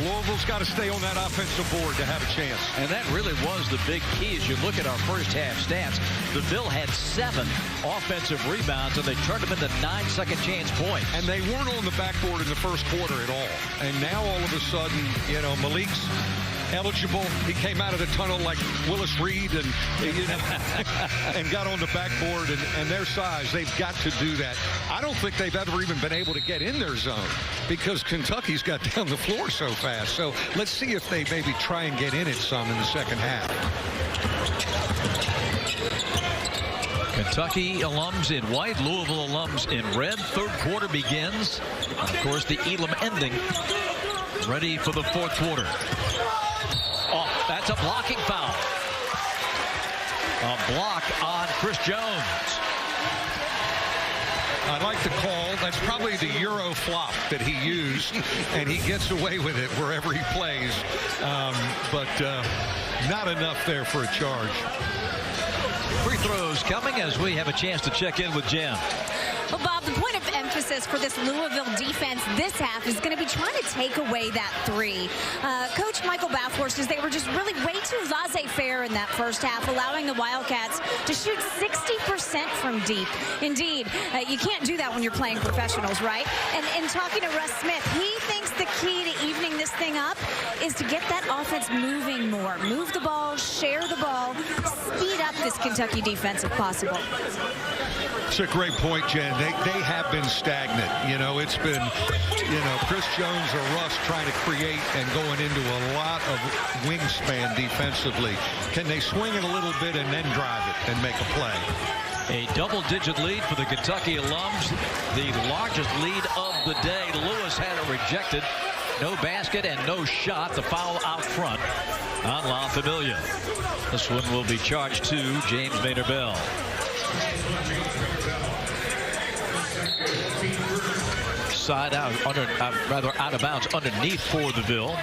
Louisville's got to stay on that offensive board to have a chance. And that really was the big key as you look at our first half stats. The Ville had 7 offensive rebounds, and they turned them into 9 second chance points. And they weren't on the backboard in the first quarter at all. And now all of a sudden, you know, Malik's eligible. He came out of the tunnel like Willis Reed and, you know, and got on the backboard. And their size, they've got to do that. I don't think they've ever even been able to get in their zone because Kentucky's got down the floor so fast. So let's see if they maybe try and get in it some in the second half. Kentucky alums in white, Louisville alums in red. Third quarter begins. And of course, the Elam ending. Ready for the fourth quarter. Oh, that's a blocking foul. A block on Chris Jones. I like the call. That's probably the Euro flop that he used, and he gets away with it wherever he plays. But not enough there for a charge. Free throws coming as we have a chance to check in with Jen. Well, Bob, the point of emphasis for this Louisville defense this half is going to be trying to take away that 3. Coach Michael Balfour says they were just really way too laissez-faire in that first half, allowing the Wildcats to shoot 60% from deep. Indeed, you can't do that when you're playing professionals, right? And in talking to Russ Smith, he thinks the key to evening this thing up is to get that offense moving more. Move the ball, share the ball, speed up this Kentucky defense if possible. It's a great point, Jen. They have been stagnant. You know, it's been, you know, Chris Jones or Russ trying to create and going into a lot of wingspan defensively. Can they swing it a little bit and then drive it and make a play? A double-digit lead for the Kentucky alums. The largest lead of the day. Lewis had it rejected. No basket and no shot. The foul out front on La Familia. This one will be charged to James Maynard-Bell. Side out, rather out of bounds underneath for the Ville.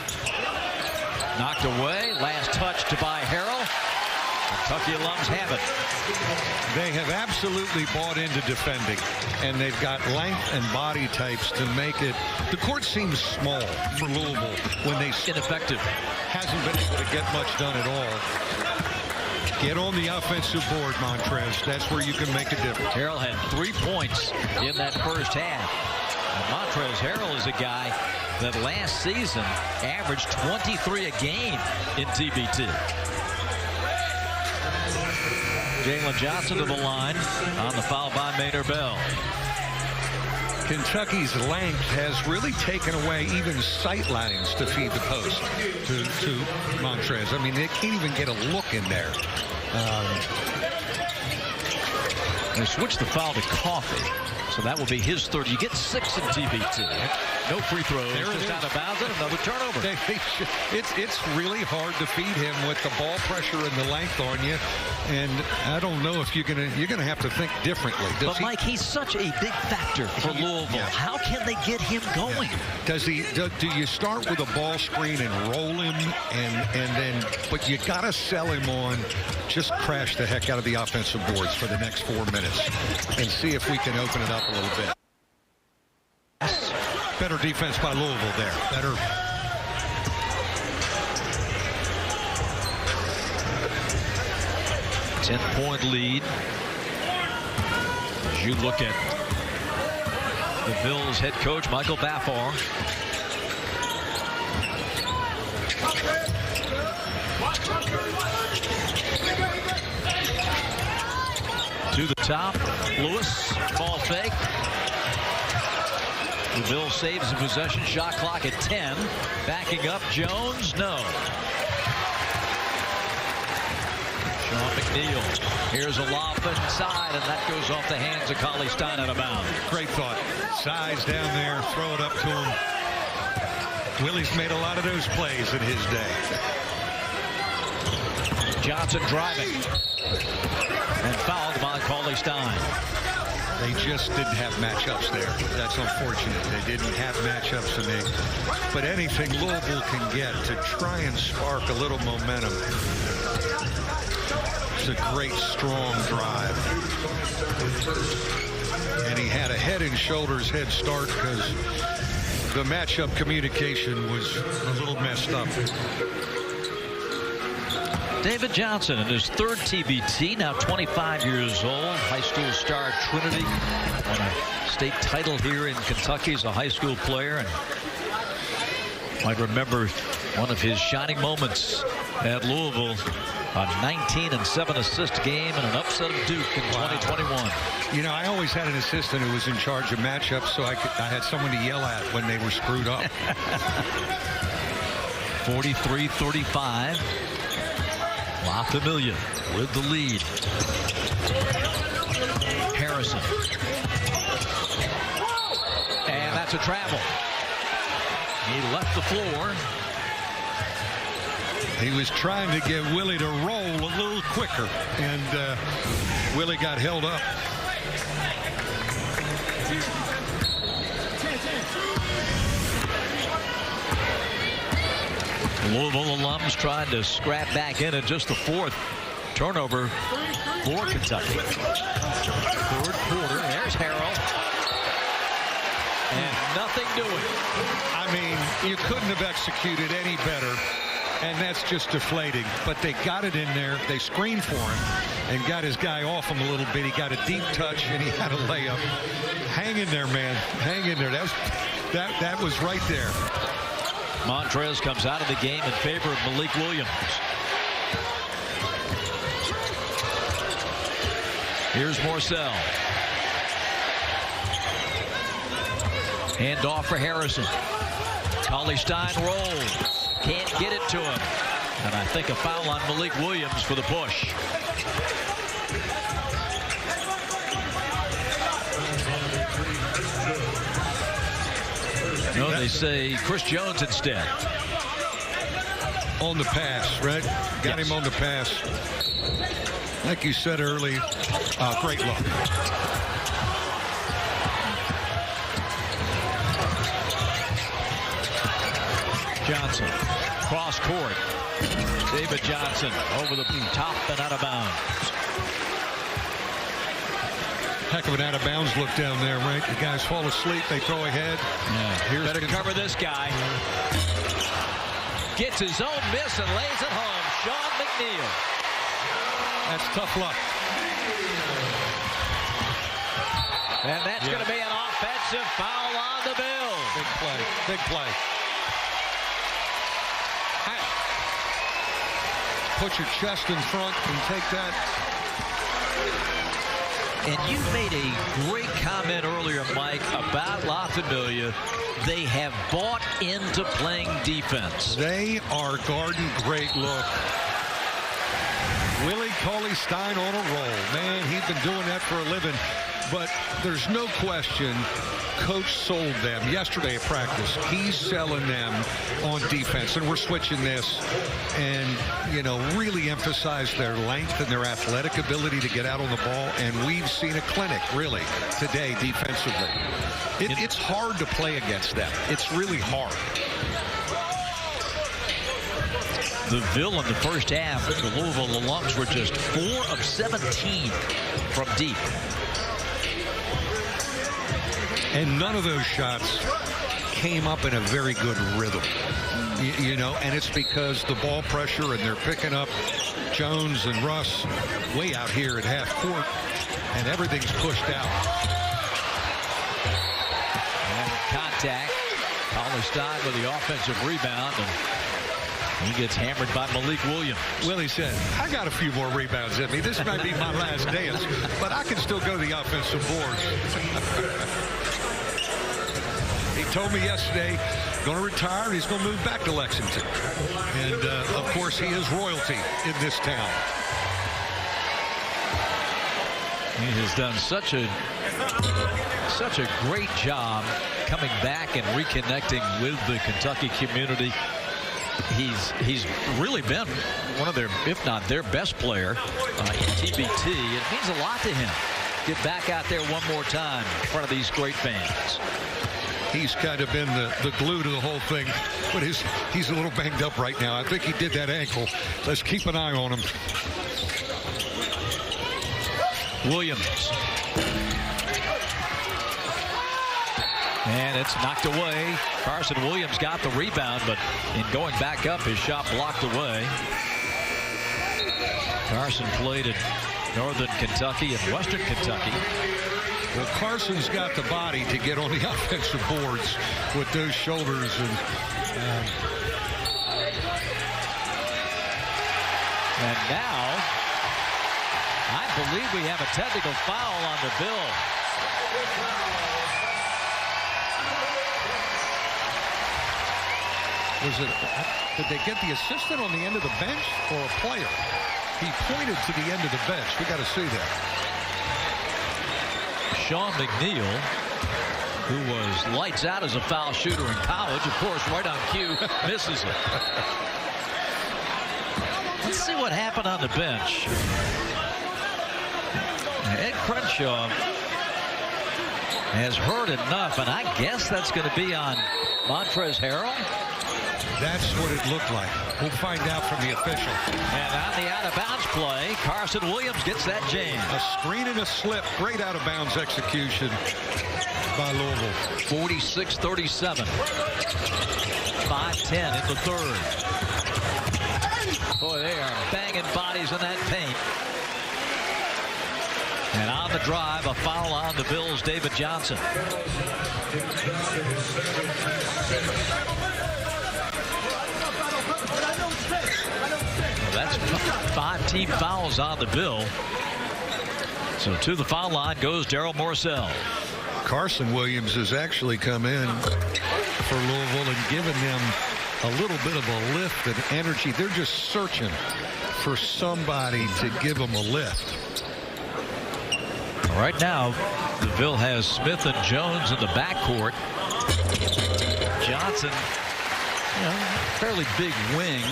Knocked away. Last touch to by Harrell. Kentucky alums have it. They have absolutely bought into defending, and they've got length and body types to make it. The court seems small for Louisville when they ineffective. Hasn't been able to get much done at all. Get on the offensive board, Montrez. That's where you can make a difference. Harrell had 3 points in that first half. And Montrez Harrell is a guy that last season averaged 23 a game in TBT. Jalen Johnson to the line on the foul by Maynard-Bell. Kentucky's length has really taken away even sight lines to feed the post to Montrez. I mean, they can't even get a look in there. They switched the foul to Coffey, so that will be his third. You get 6 in TBT. No free throws, just out of bounds, and another turnover. It's really hard to feed him with the ball pressure and the length on you, and I don't know if you're gonna have to think differently. But Mike, he's such a big factor for Louisville. Yeah. How can they get him going? Yeah. Do you start with a ball screen and roll him, and then? But you gotta sell him on. Just crash the heck out of the offensive boards for the next 4 minutes, and see if we can open it up a little bit. Better defense by Louisville there. Better. Ten-point lead. As you look at the Ville's head coach, Michael Balfour. To the top, Lewis, ball fake. The Ville saves the possession. Shot clock at 10. Backing up, Jones, no. Sean McNeil. Here's a lob inside, and that goes off the hands of Cauley Stein out of bounds. Great thought. Size down there, throw it up to him. Willie's made a lot of those plays in his day. Johnson driving. And fouled by Cauley Stein. They just didn't have matchups there. That's unfortunate. They didn't have matchups, but anything Louisville can get to try and spark a little momentum. It's a great, strong drive. And he had a head and shoulders head start because the matchup communication was a little messed up. David Johnson in his third TBT, now 25 years old, high school star at Trinity, won a state title here in Kentucky as a high school player, and might remember one of his shining moments at Louisville, a 19-7 assist game and an upset of Duke in 2021. You know, I always had an assistant who was in charge of matchups, so I had someone to yell at when they were screwed up. 43-35. La Familia with the lead. Harrison. And that's a travel. He left the floor. He was trying to get Willie to roll a little quicker, and Willie got held up. Louisville alums trying to scrap back in at just the fourth turnover for Kentucky. Third quarter. There's Harrell. And nothing doing. I mean, you couldn't have executed any better, and that's just deflating. But they got it in there. They screened for him and got his guy off him a little bit. He got a deep touch, and he had a layup. Hang in there, man. Hang in there. That was right there. Montrez comes out of the game in favor of Malik Williams. Here's Morcell. Hand off for Harrison. Cauley-Stein rolls. Can't get it to him. And I think a foul on Malik Williams for the push. No, they say Chris Jones instead. On the pass, right? Got him on the pass. Like you said early, great look. Johnson, cross court. David Johnson over the top and out of bounds. Heck of an out of bounds look down there, right? The guys fall asleep, they throw ahead. Yeah, better cover this guy. Gets his own miss and lays it home. Sean McNeil. That's tough luck. And that's going to be an offensive foul on the Bills. Big play, big play. Put your chest in front and take that. And you made a great comment earlier, Mike, about La Familia. They have bought into playing defense. They are guarding great look. Willie Cauley-Stein on a roll. Man, he's been doing that for a living. But there's no question Coach sold them yesterday at practice. He's selling them on defense. And we're switching this and, you know, really emphasize their length and their athletic ability to get out on the ball. And we've seen a clinic, really, today defensively. It's hard to play against them. It's really hard. The Ville in the first half, the Louisville alums were just 4 of 17 from deep. And none of those shots came up in a very good rhythm. You know, and it's because the ball pressure, and they're picking up Jones and Russ way out here at half court, and everything's pushed out. And contact. Cauley-Stein with the offensive rebound, and he gets hammered by Malik Williams. Willie said, I got a few more rebounds in me. This might be my last dance, but I can still go to the offensive boards. He told me yesterday, going to retire, and he's going to move back to Lexington. And, of course, he is royalty in this town. He has done such a great job coming back and reconnecting with the Kentucky community. He's really been one of their, if not their best player in TBT. It means a lot to him. Get back out there one more time in front of these great fans. He's kind of been the glue to the whole thing, but he's a little banged up right now. I think he did that ankle. Let's keep an eye on him. Williams. And it's knocked away. Carson Williams got the rebound, but in going back up, his shot blocked away. Carson played at Northern Kentucky and Western Kentucky. Well, Carson's got the body to get on the offensive boards with those shoulders. And now, I believe we have a technical foul on the Ville. Did they get the assistant on the end of the bench or a player? He pointed to the end of the bench. We got to see that. Sean McNeil, who was lights out as a foul shooter in college, of course, right on cue, misses it. Let's see what happened on the bench. Ed Crenshaw has heard enough, and I guess that's going to be on Montrezl Harrell. That's what it looked like. We'll find out from the official. And on the out-of-bounds play, Carson Williams gets that jam. A screen and a slip. Great out-of-bounds execution by Louisville. 46-37. 5:10 in the third. Boy, they are banging bodies in that paint. And on the drive, a foul on the Bills, David Johnson. That's 5 team fouls on the Ville. So to the foul line goes Darryl Morsell. Carson Williams has actually come in for Louisville and given them a little bit of a lift and energy. They're just searching for somebody to give them a lift. Right now, the Ville has Smith and Jones in the backcourt. Johnson, fairly big wing.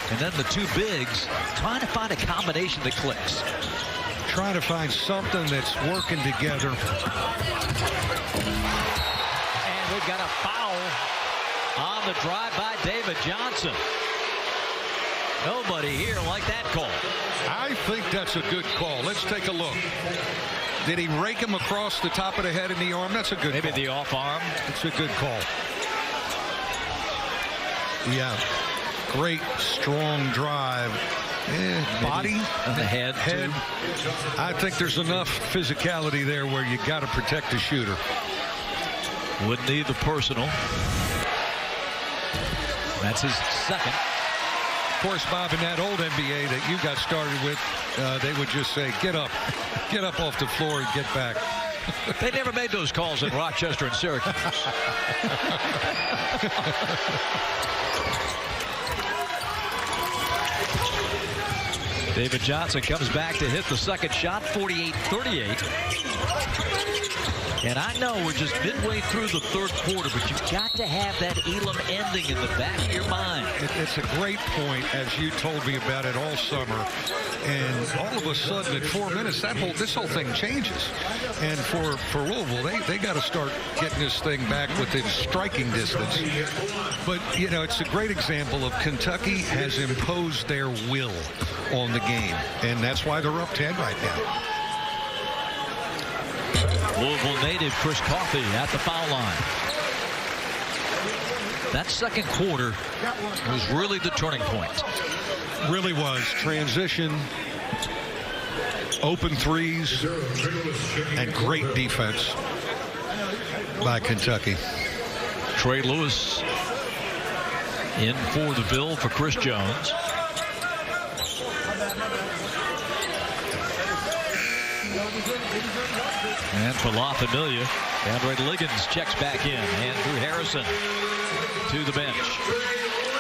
And then the two bigs trying to find a combination that clicks. Trying to find something that's working together. And we've got a foul on the drive by David Johnson. Nobody here like that call. I think that's a good call. Let's take a look. Did he rake him across the top of the head and the arm? That's a good call. Maybe the off arm. It's a good call. Yeah. Great, strong drive. Body on the head. Too. I think there's enough physicality there where you got to protect the shooter. Wouldn't need the personal. That's his second. Of course, Bob, in that old NBA that you got started with, they would just say, get up off the floor and get back. They never made those calls in Rochester and Syracuse. David Johnson comes back to hit the second shot, 48-38. And I know we're just midway through the third quarter, but you've got to have that Elam ending in the back of your mind. It's a great point, as you told me about it all summer. And all of a sudden, at 4 minutes, this whole thing changes. And for Louisville, they got to start getting this thing back within striking distance. But, it's a great example of Kentucky has imposed their will on the game. And that's why they're up 10 right now. Louisville native Chris Coffey at the foul line. That second quarter was really the turning point. Really was. Transition, open threes, and great defense by Kentucky. Trey Lewis in for the Ville for Chris Jones. And for La Familia, Andre Liggins checks back in. Andrew Harrison to the bench.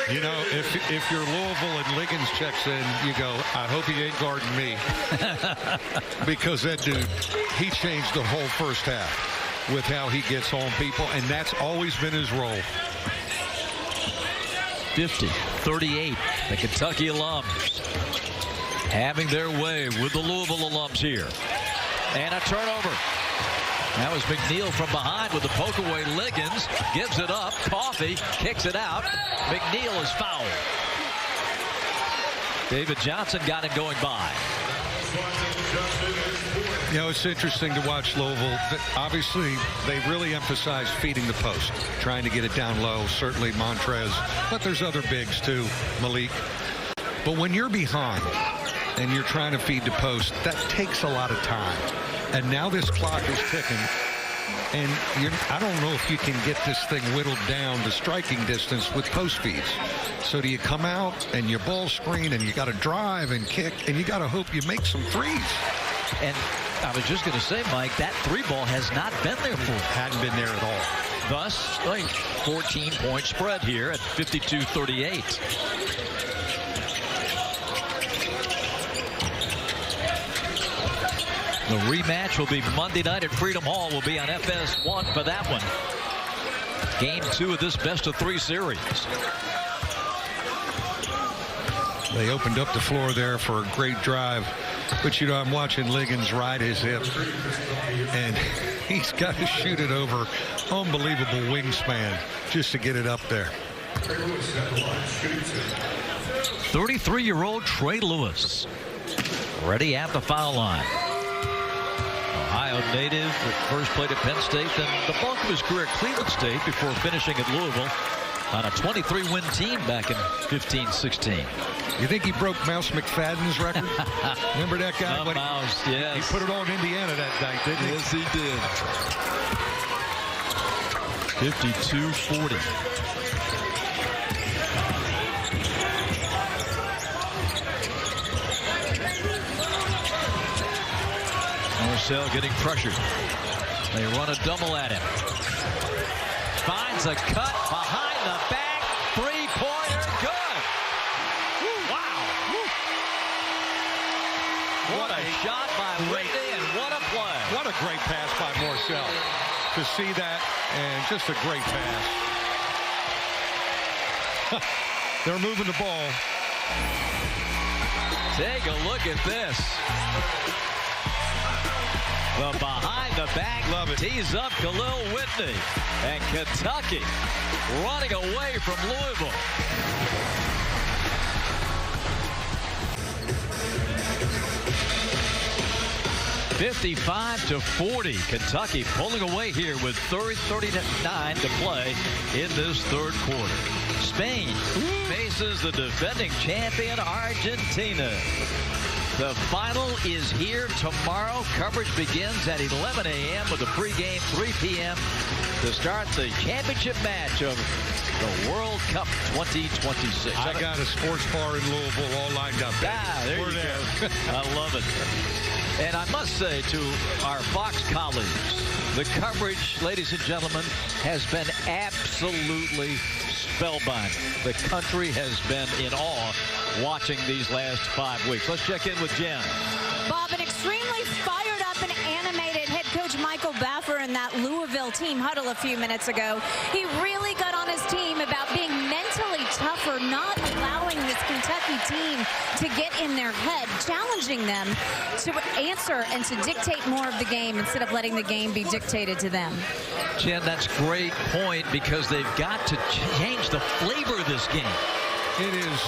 If you're Louisville and Liggins checks in, you go, I hope he ain't guarding me. Because that dude, he changed the whole first half with how he gets on people, and that's always been his role. 50-38, the Kentucky alums having their way with the Louisville alums here. And a turnover. That was McNeil from behind with the poke away. Liggins gives it up. Coffey kicks it out. McNeil is fouled. David Johnson got it going by. You know, it's interesting to watch Louisville. Obviously, they really emphasize feeding the post, trying to get it down low. Certainly Montrez, but there's other bigs too, Malik. But when you're behind and you're trying to feed the post, that takes a lot of time. And now this clock is ticking. And I don't know if you can get this thing whittled down to striking distance with post feeds. So do you come out and you ball screen and you got to drive and kick and you got to hope you make some threes? And I was just going to say, Mike, that three ball has not been there for him. Hadn't been there at all. Thus, a 14-point spread here at 52-38. The rematch will be Monday night at Freedom Hall. Will be on FS1 for that one. Game 2 of this best-of-3 series. They opened up the floor there for a great drive. But, you know, I'm watching Liggins ride his hip. And he's got to shoot it over. Unbelievable wingspan just to get it up there. 33-year-old Trey Lewis. Ready at the foul line. Ohio native that first played at Penn State, then the bulk of his career at Cleveland State before finishing at Louisville on a 23-win team back in 15-16. You think he broke Mouse McFadden's record? Remember that guy? The Mouse, yes. He put it on Indiana that night, didn't he? Yes, he did. 52-40. Marcel getting pressured. They run a double at him. Finds a cut behind the back. Three-pointer, good. Wow. What a shot by Whitney, and what a play. What a great pass by Marcel. To see that, and just a great pass. They're moving the ball. Take a look at this. The behind the back tees up Khalil Whitney, and Kentucky running away from Louisville. (55-40). Kentucky pulling away here with 39 to play in this third quarter. Spain faces the defending champion Argentina. The final is here tomorrow. Coverage begins at 11 a.m. with a pregame 3 p.m. to start the championship match of the World Cup 2026. I got a sports bar in Louisville all lined up. There you go. I love it. And I must say to our Fox colleagues, the coverage, ladies and gentlemen, has been absolutely spellbinding. The country has been in awe watching these last 5 weeks. Let's check in with Jen. Bob, an extremely fired up and animated head coach Michael Baffer in that Louisville team huddle a few minutes ago. He really got on his team about being mentally tougher, not allowing this Kentucky team to get in their head, challenging them to answer and to dictate more of the game instead of letting the game be dictated to them. Jen, that's a great point because they've got to change the flavor of this game. It is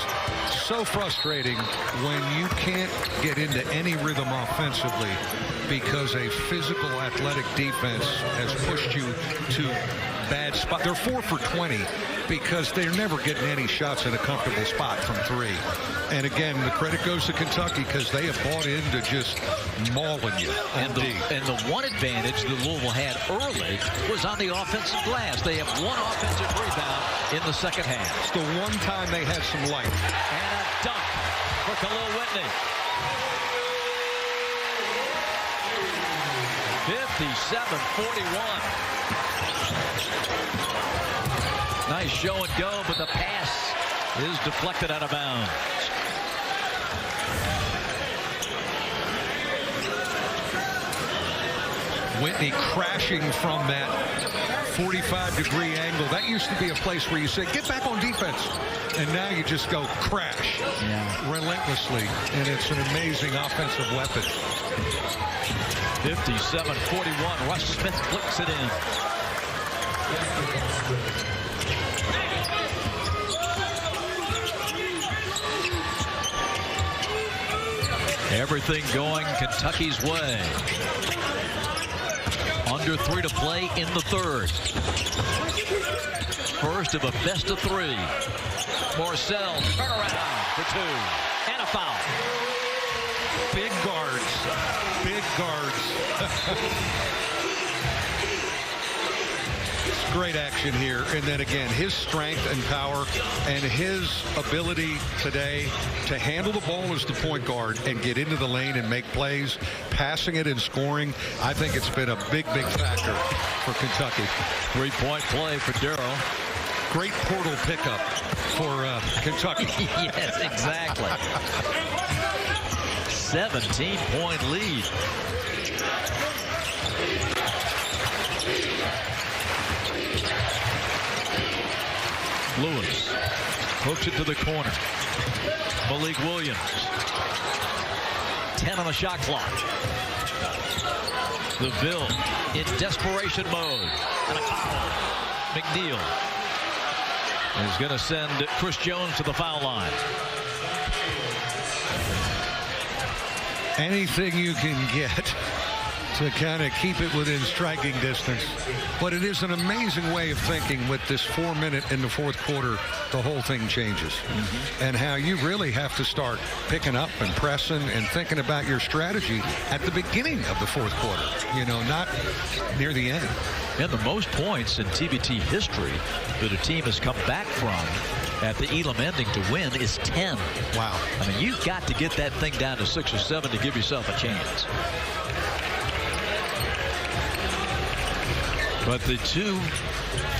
so frustrating when you can't get into any rhythm offensively because a physical, athletic defense has pushed you to bad spot. They're 4 for 20 because they're never getting any shots in a comfortable spot from 3. And again, the credit goes to Kentucky because they have bought into just mauling you. And the one advantage that Louisville had early was on the offensive glass. They have one offensive rebound in the second half. It's the one time they had some life. And a dunk for Khalil Whitney. 57-41. Nice show and go, but the pass is deflected out of bounds. Whitney crashing from that 45-degree angle. That used to be a place where you say, get back on defense. And now you just go crash relentlessly. And it's an amazing offensive weapon. 57-41. Russ Smith flicks it in. Everything going Kentucky's way. Under 3 to play in the third. First of a best of 3. Morcell turnaround for 2 and a foul. Big guards. Big guards. It's great action here. And then again, his strength and power and his ability today to handle the ball as the point guard and get into the lane and make plays, passing it and scoring. I think it's been a big, big factor for Kentucky. 3-point play for Darrow. Great portal pickup for Kentucky. Yes, exactly. 17-point lead. Lewis hooks it to the corner. Malik Williams. 10 on the shot clock. The Ville in desperation mode. And a foul. McNeil is going to send Chris Jones to the foul line. Anything you can get to kind of keep it within striking distance. But it is an amazing way of thinking with this 4 minute in the fourth quarter, the whole thing changes. And how you really have to start picking up and pressing and thinking about your strategy at the beginning of the fourth quarter, you know, not near the end. And the most points in TBT history that a team has come back from at the Elam ending to win is 10. Wow. I mean, you've got to get that thing down to 6 or 7 to give yourself a chance. But the two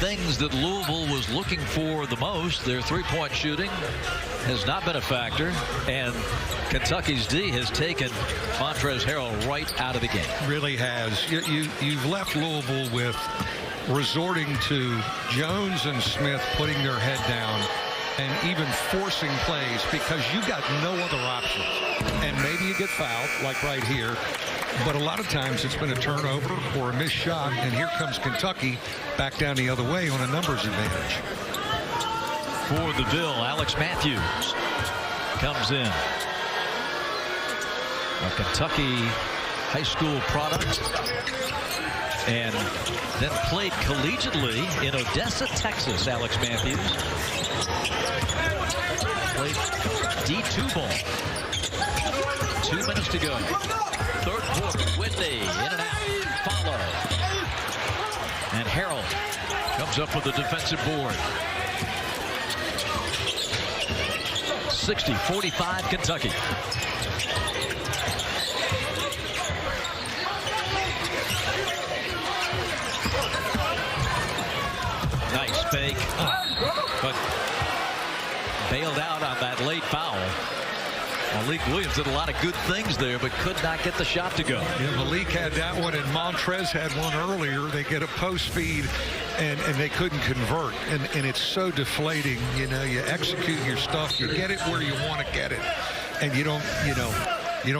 things that Louisville was looking for the most, their three-point shooting has not been a factor, and Kentucky's D has taken Montrezl Harrell right out of the game. Really has. You've left Louisville with resorting to Jones and Smith putting their head down and even forcing plays because you got no other options. And maybe you get fouled, like right here. But a lot of times it's been a turnover or a missed shot, and here comes Kentucky back down the other way on a numbers advantage. For the Ville, Alex Matthews comes in. A Kentucky high school product, and then played collegiately in Odessa, Texas. Alex Matthews played D2 ball. 2 minutes to go. Third quarter, Whitney in and out, follow. And Harrell comes up with the defensive board. 60-45 Kentucky. Nice fake, but bailed out on that late foul. Malik Williams did a lot of good things there, but could not get the shot to go. Yeah, Malik had that one, and Montrez had one earlier. They get a post feed, and they couldn't convert. And it's so deflating. You know, you execute your stuff, you get it where you want to get it, and you don't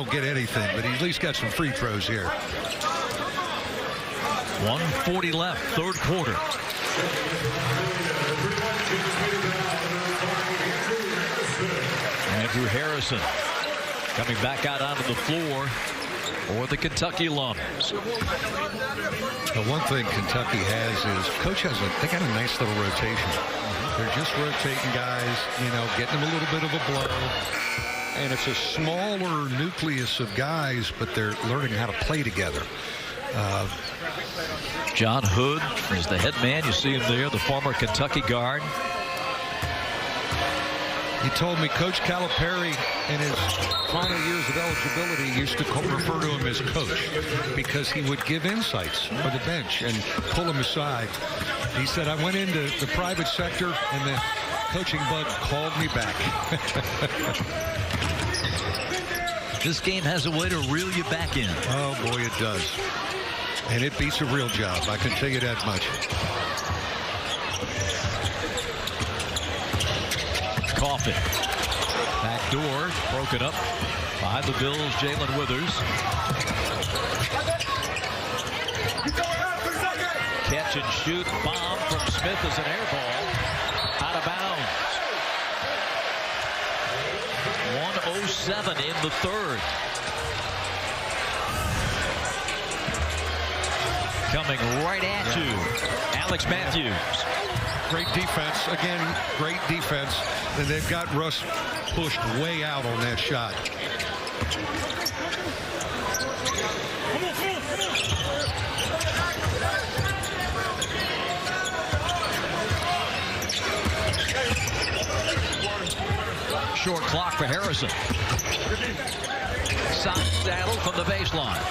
get anything. But he at least got some free throws here. 1:40 left, third quarter. Andrew Harrison coming back out onto the floor for the Kentucky Lums. The one thing Kentucky has is Coach they got a nice little rotation. They're just rotating guys, you know, getting them a little bit of a blow. And it's a smaller nucleus of guys, but they're learning how to play together. John Hood is the head man. You see him there, the former Kentucky guard. He told me Coach Calipari in his final years of eligibility used to refer to him as coach because he would give insights for the bench and pull him aside. He said, I went into the private sector and the coaching bug called me back. This game has a way to reel you back in. Oh, boy, it does. And it beats a real job. I can tell you that much. Coffin. Back door broken up by the Bills. Jalen Withers. Catch and shoot. Bomb from Smith as an air ball. Out of bounds. 1:07 in the third. coming right at you. Alex Matthews. Great defense. Again, great defense. And they've got Russ pushed way out on that shot. Short clock for Harrison. Side saddle from the baseline.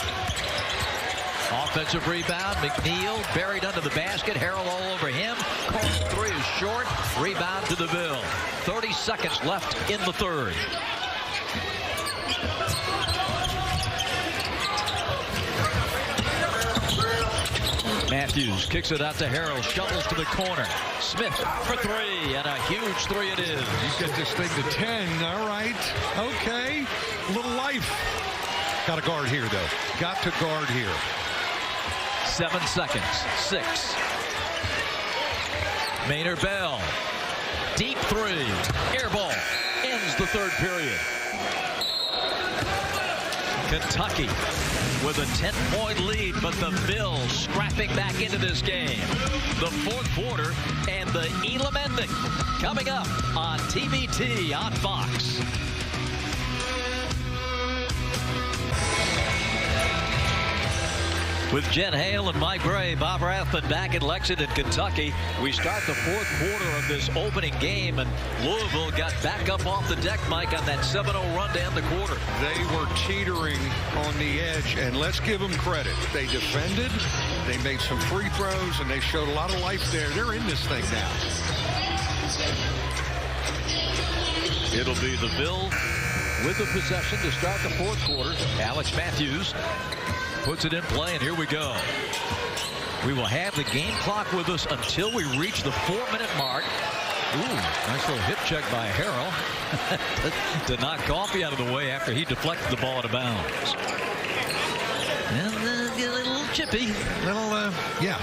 Offensive rebound. McNeil buried under the basket. Harrell all over him. Cole's three is short. Rebound to the Ville. 30 seconds left in the third. Matthews kicks it out to Harrell. Shovels to the corner. Smith for three. And a huge three it is. You get this thing to 10. All right. Okay. A little life. Got to guard here, though. Got to guard here. 7 seconds. 6. Maynard Bell. Deep three. Air ball. Ends the third period. Kentucky with a 10-point lead, but the Ville scrapping back into this game. The fourth quarter and the Elam ending coming up on TBT on Fox. With Jen Hale and Mike Gray, Bob Rathman back in Lexington, Kentucky. We start the fourth quarter of this opening game, and Louisville got back up off the deck, Mike, on that 7-0 run to end the quarter. They were teetering on the edge, and let's give them credit. They defended, they made some free throws, and they showed a lot of life there. They're in this thing now. It'll be the Ville with the possession to start the fourth quarter. Alex Matthews puts it in play, and here we go. We will have the game clock with us until we reach the 4-minute mark. Ooh, nice little hip check by Harrell to knock Coffey out of the way after he deflected the ball out of bounds. And a little chippy. Yeah.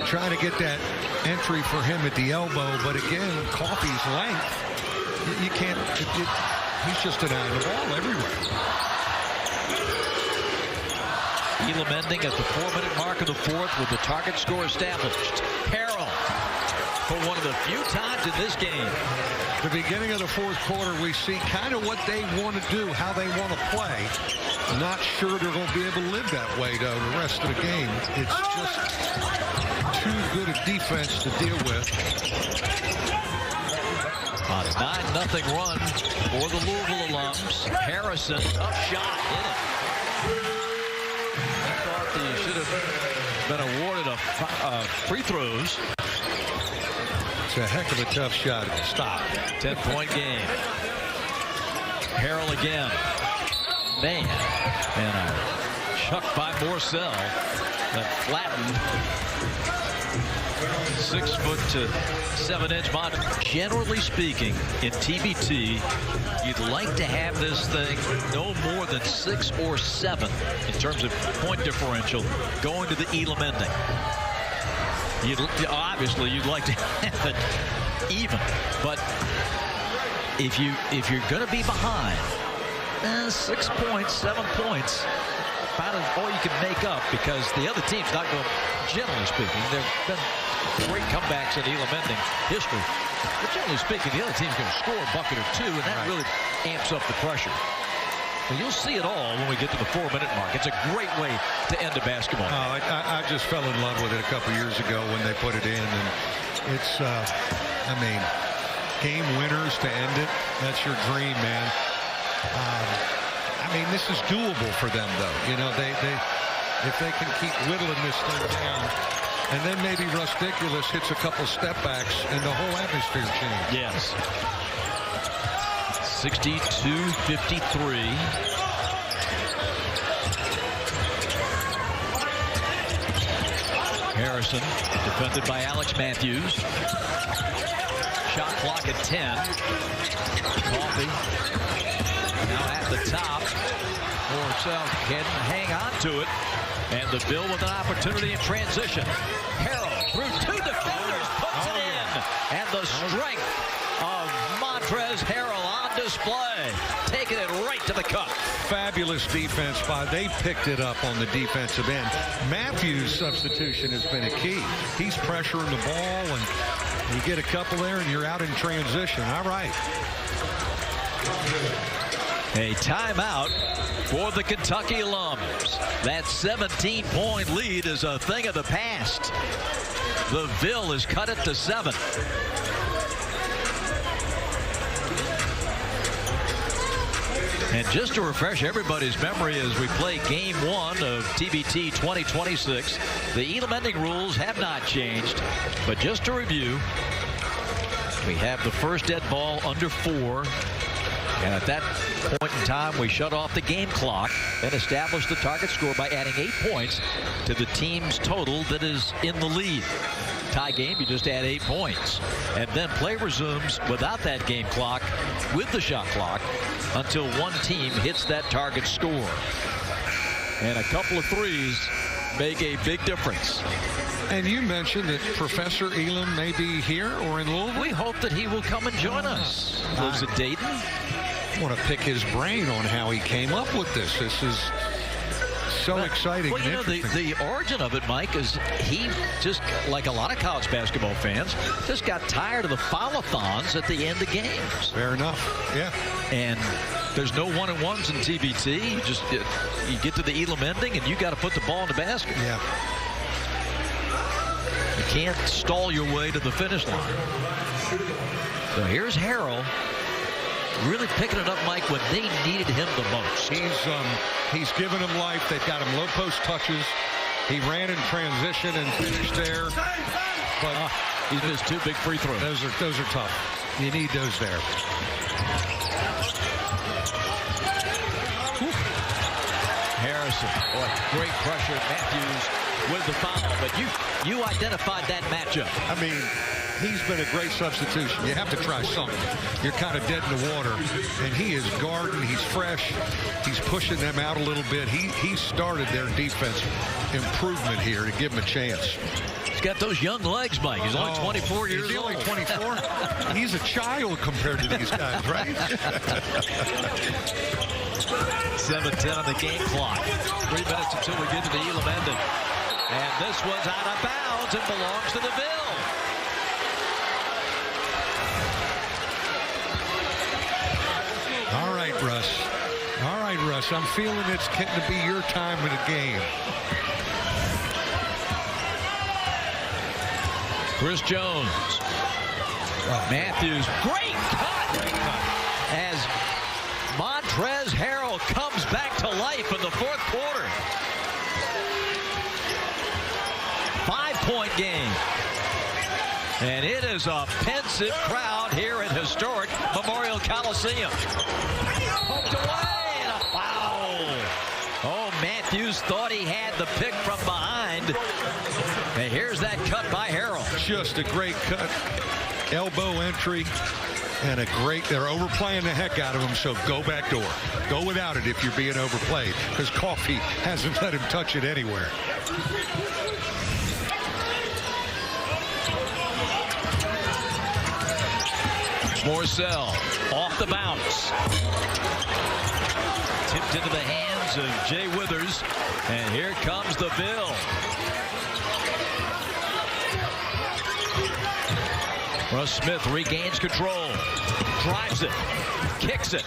Trying to get that entry for him at the elbow, but again, Coffey's length, you can't, he's just denying the ball everywhere. Elam ending at the 4-minute mark of the fourth with the target score established. Harrell for one of the few times in this game. The beginning of the fourth quarter, we see kind of what they want to do, how they want to play. Not sure they're going to be able to live that way, though, the rest of the game. It's just too good a defense to deal with. A 9-0 run for the Louisville alums. Harrison, up shot, hit it. He should have been awarded free throws. It's a heck of a tough shot. Stop. 10-point game. Harrell again. Man. And a chuck by Morcell that flattened 6 foot to 7-inch Montre. Generally speaking, in TBT, you'd like to have this thing no more than 6 or 7 in terms of point differential going to the Elam ending. Obviously, you'd like to have it even, but if you're going to be behind, 6 points, 7 points, about all you can make up, because the other team's not going. Generally speaking, there've been great comebacks in Elam ending history. But generally speaking, the other team's going to score a bucket or two, and that really amps up the pressure. But you'll see it all when we get to the 4-minute mark. It's a great way to end a basketball game. I just fell in love with it a couple years ago when they put it in, and it's, I mean, game winners to end it. That's your dream, man. I mean, this is doable for them, though. You know, if they can keep whittling this thing down. And then maybe Rusticulous hits a couple step backs and the whole atmosphere changes. Yes. 62-53. Harrison defended by Alex Matthews. Shot clock at 10. Coffey now at the top. Morcell can hang on to it. And the Ville with an opportunity in transition. Harrell through 2 defenders puts it in. And the strength of Montrezl Harrell on display, taking it right to the cup. Fabulous defense they picked it up on the defensive end. Matthews' substitution has been a key. He's pressuring the ball, and you get a couple there, and you're out in transition. All right. A timeout for the Kentucky alums. That 17-point lead is a thing of the past. The Ville has cut it to 7. And just to refresh everybody's memory as we play game 1 of TBT 2026, the Elam ending rules have not changed. But just to review, we have the first dead ball under 4. And at that point in time, we shut off the game clock and establish the target score by adding 8 points to the team's total that is in the lead. Tie game, you just add 8 points. And then play resumes without that game clock with the shot clock until one team hits that target score. And a couple of threes make a big difference. And you mentioned that Professor Elam may be here or in Louisville. We hope that he will come and join us. Lives at Dayton. I want to pick his brain on how he came up with this. This is so exciting. Well, you know, the origin of it, Mike, is he just, like a lot of college basketball fans, just got tired of the foul-a-thons at the end of games. Fair enough. Yeah. And there's no one-and-ones in TBT. You get to the Elam ending, and you got to put the ball in the basket. Yeah. You can't stall your way to the finish line. So here's Harrell. Really picking it up, Mike, when they needed him the most. He's given them life. They've got him low post touches. He ran in transition and finished there. But he's missed 2 big free throws. Those are tough. You need those there. Harrison, boy, great pressure. Matthews with the foul, but you identified that matchup. I mean, he's been a great substitution. You have to try something. You're kind of dead in the water. And he is guarding. He's fresh. He's pushing them out a little bit. He started their defense improvement here to give him a chance. He's got those young legs, Mike. He's only 24 years old. He's only 24? He's a child compared to these guys, right? 7:10 on the game clock. 3 minutes until we get to the Elam ending. And this one's out of bounds and belongs to the Ville. All right, Russ. All right, Russ. I'm feeling it's getting to be your time in the game. Chris Jones. Matthews. Great cut. As Montrezl Harrell comes back to life in the 4th quarter. 5-point game. And it is a pensive crowd here at historic Memorial Coliseum. Poked away and a foul. Oh, Matthews thought he had the pick from behind. And here's that cut by Harrell. Just a great cut. Elbow entry. And they're overplaying the heck out of him, so go back door. Go without it if you're being overplayed, because Coffey hasn't let him touch it anywhere. Morcell off the bounce. Tipped into the hands of Jay Withers, and here comes the Ville. Russ Smith regains control, drives it, kicks it,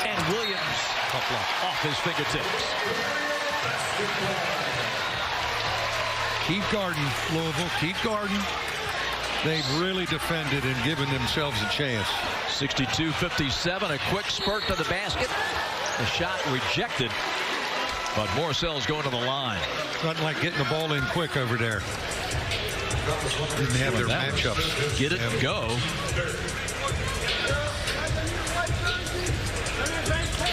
and Williams off his fingertips. Keep guarding, Louisville. Keep guarding. They've really defended and given themselves a chance. 62-57, a quick spurt to the basket. The shot rejected, but Morcell's going to the line. Nothing like getting the ball in quick over there. Didn't have their matchups. Get it and go.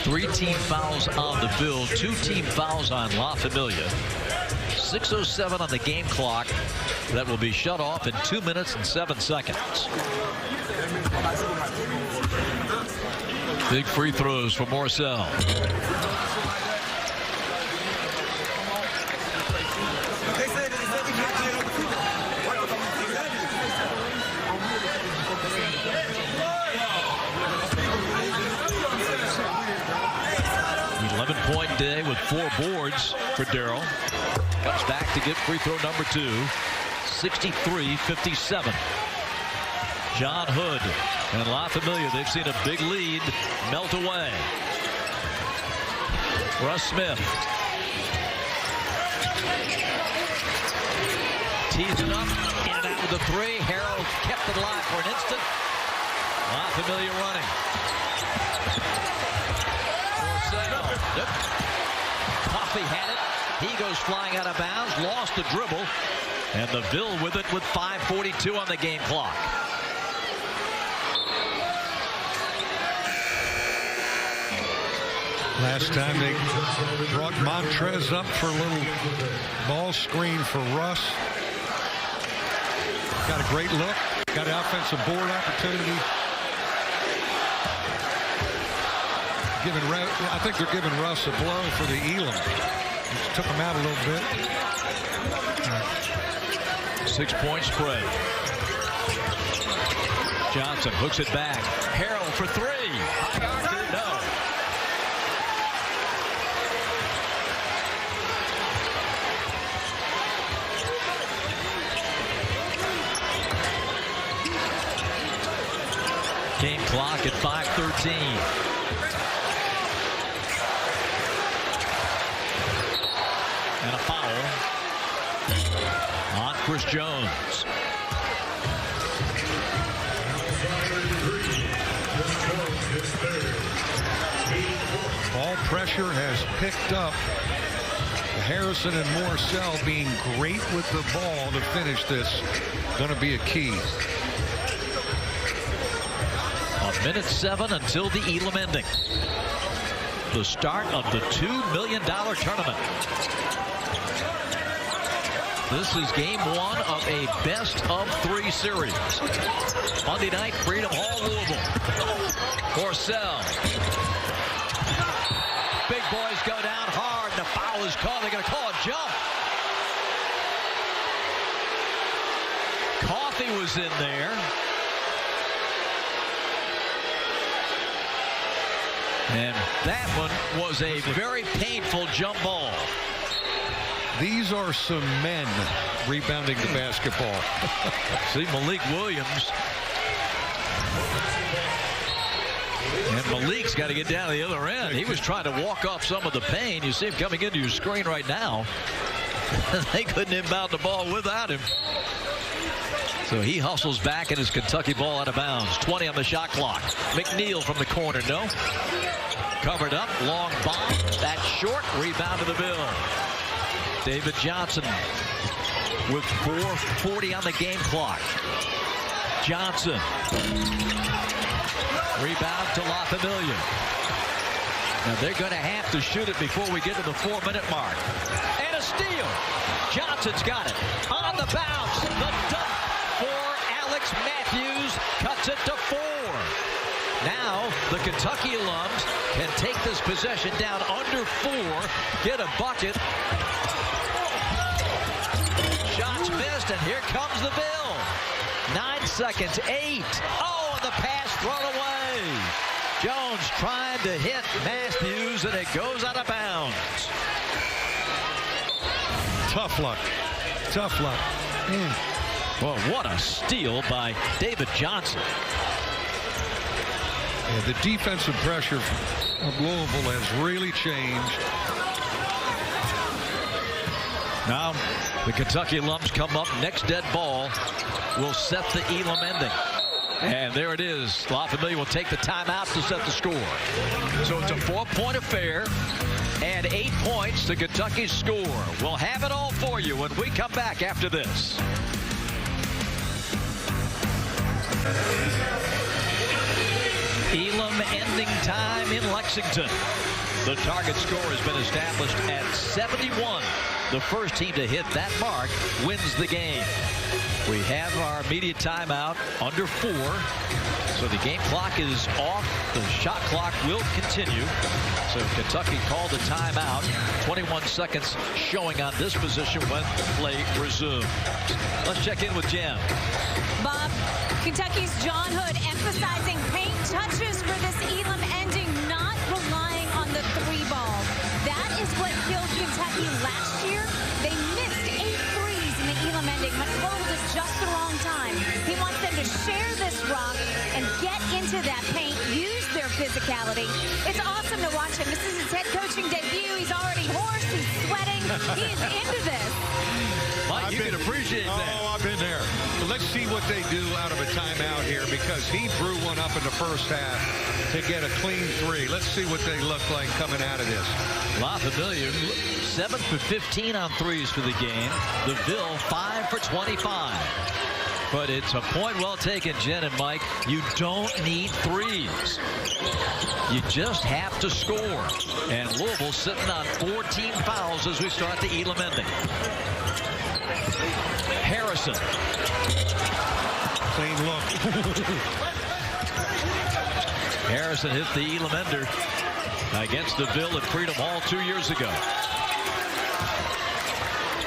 3 team fouls on the Ville, 2 team fouls on La Familia. 6:07 on the game clock. That will be shut off in 2 minutes and 7 seconds. Big free throws for Morcell. day with 4 boards for Darrell. Comes back to get free throw number 2. 63-57. John Hood and La Familia, they've seen a big lead melt away. Russ Smith. Tees it up, in and out with the 3. Harrell kept it alive for an instant. La Familia running. Nope. Coffey had it. He goes flying out of bounds, lost the dribble, and the Ville with it with 5:42 on the game clock. Last time they brought Montrez up for a little ball screen for Russ. Got a great look. Got an offensive board opportunity. I think they're giving Russ a blow for the Elam. Just took him out a little bit. 6-point spread. Johnson hooks it back. Harrell for 3. No. Game clock at 5:13. And a foul on Chris Jones. Ball pressure has picked up. Harrison and Morcell being great with the ball to finish this. Going to be a key. 1:07 until the Elam ending. The start of the $2 million tournament. This is game 1 of a best-of-3 series. Monday night, Freedom Hall, Louisville. Morcell. Big boys go down hard. The foul is called. They're going to call a jump. Coffey was in there. And that one was a very painful jump ball. These are some men rebounding the basketball. See Malik Williams. And Malik's got to get down to the other end. He was trying to walk off some of the pain. You see him coming into your screen right now. They couldn't inbound the ball without him. So he hustles back, and his Kentucky ball out of bounds. 20 on the shot clock. McNeil from the corner, no. Covered up, long bomb. That's short. Rebound to the Ville. David Johnson with 4:40 on the game clock. Johnson. Rebound to La Familia. Now they're going to have to shoot it before we get to the 4-minute mark. And a steal. Johnson's got it. On the bounce. The dunk for Alex Matthews. Cuts it to 4. Now the Kentucky alums can take this possession down under 4. Get a bucket. Shots missed, and here comes the Ville. 9 seconds, 8. Oh, and the pass thrown away. Jones trying to hit Matthews, and it goes out of bounds. Tough luck. Tough luck. Well, what a steal by David Johnson. Yeah, the defensive pressure of Louisville has really changed. Now the Kentucky alums come up. Next dead ball will set the Elam ending. And there it is. La Familia will take the timeout to set the score. So it's a 4-point affair and 8 points to Kentucky's score. We'll have it all for you when we come back after this. Elam ending time in Lexington. The target score has been established at 71. The first team to hit that mark wins the game. We have our immediate timeout under 4. So the game clock is off. The shot clock will continue. So Kentucky called a timeout. 21 seconds showing on this position when play resumes. Let's check in with Jen. Bob, Kentucky's John Hood emphasizing paint touches for this Elam ending, not relying on the 3 ball. That just the wrong time. He wants them to share this rock and get into that paint, use their physicality. It's awesome to watch him. This is his head coaching debut. He's already hoarse. He's sweating. He's into this. Mike, you can appreciate that. Oh, I've been there. But let's see what they do out of a timeout here, because he drew one up in the first half to get a clean 3. Let's see what they look like coming out of this. La Familia, 7 for 15 on threes for the game. The Ville, 5 for 25. But it's a point well taken, Jen and Mike. You don't need threes. You just have to score. And Louisville sitting on 14 fouls as we start the Elam ending. Harrison. Clean look. Harrison hit the Elam ender against the Ville at Freedom Hall 2 years ago.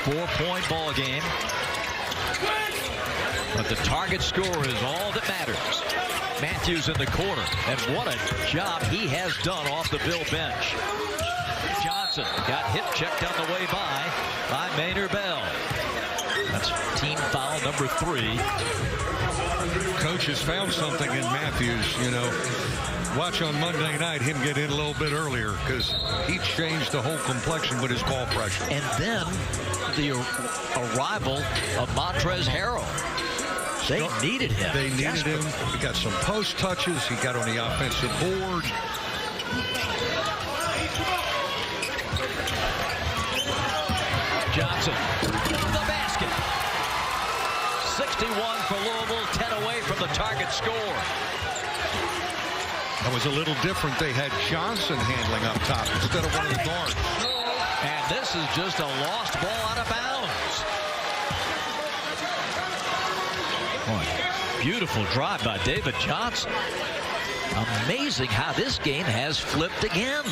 4-point ball game. But the target score is all that matters. Matthews in the corner, and what a job he has done off the Ville bench. Johnson got hip checked on the way by Maynard Bell. That's team foul number 3. Coach has found something in Matthews, you know. Watch on Monday night him get in a little bit earlier, because he changed the whole complexion with his ball pressure. And then the arrival of Montrezl Harrell. They needed him. They needed him. He got some post touches. He got on the offensive board. Johnson, the basket. 61 for Louisville, 10 away from the target score. That was a little different. They had Johnson handling up top instead of one of the guards. And this is just a lost ball out of bounds. Boy, beautiful drive by David Johnson. Amazing how this game has flipped again.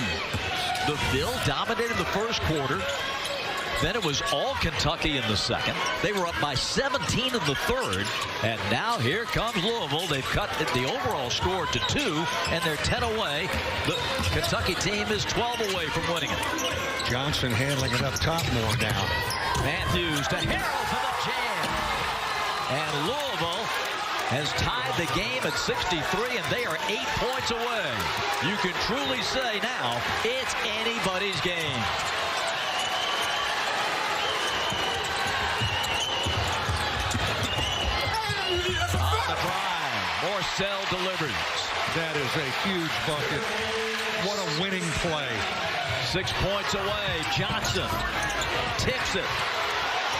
The Ville dominated the first quarter. Then it was all Kentucky in the second. They were up by 17 in the third. And now here comes Louisville. They've cut the overall score to 2, and they're 10 away. The Kentucky team is 12 away from winning it. Johnson handling it up top more now. Matthews to Harrell for the jam. And Louisville has tied the game at 63, and they are 8 points away. You can truly say now it's anybody's game. Morcell delivers. That is a huge bucket. What a winning play. 6 points away. Johnson tips it.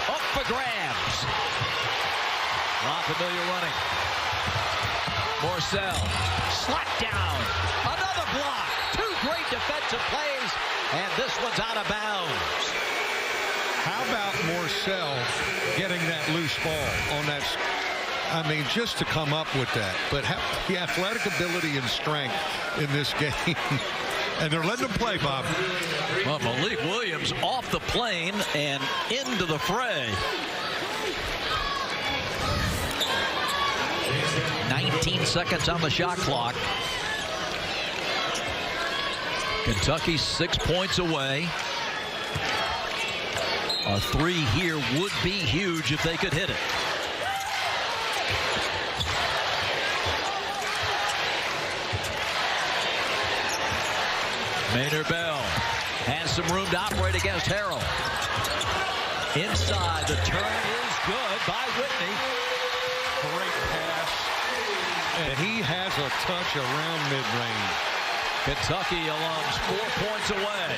Up for grabs. La Familia running. Morcell slapped down. Another block. 2 great defensive plays, and this one's out of bounds. How about Morcell getting that loose ball on that? I mean, just to come up with that. But the athletic ability and strength in this game. And they're letting him play, Bob. Well, Malik Williams off the plane and into the fray. 19 seconds on the shot clock. Kentucky 6 points away. A 3 here would be huge if they could hit it. Maynard Bell has some room to operate against Harrell. Inside, the turn is good by Whitney. Great pass. And he has a touch around mid-range. Kentucky alums 4 points away.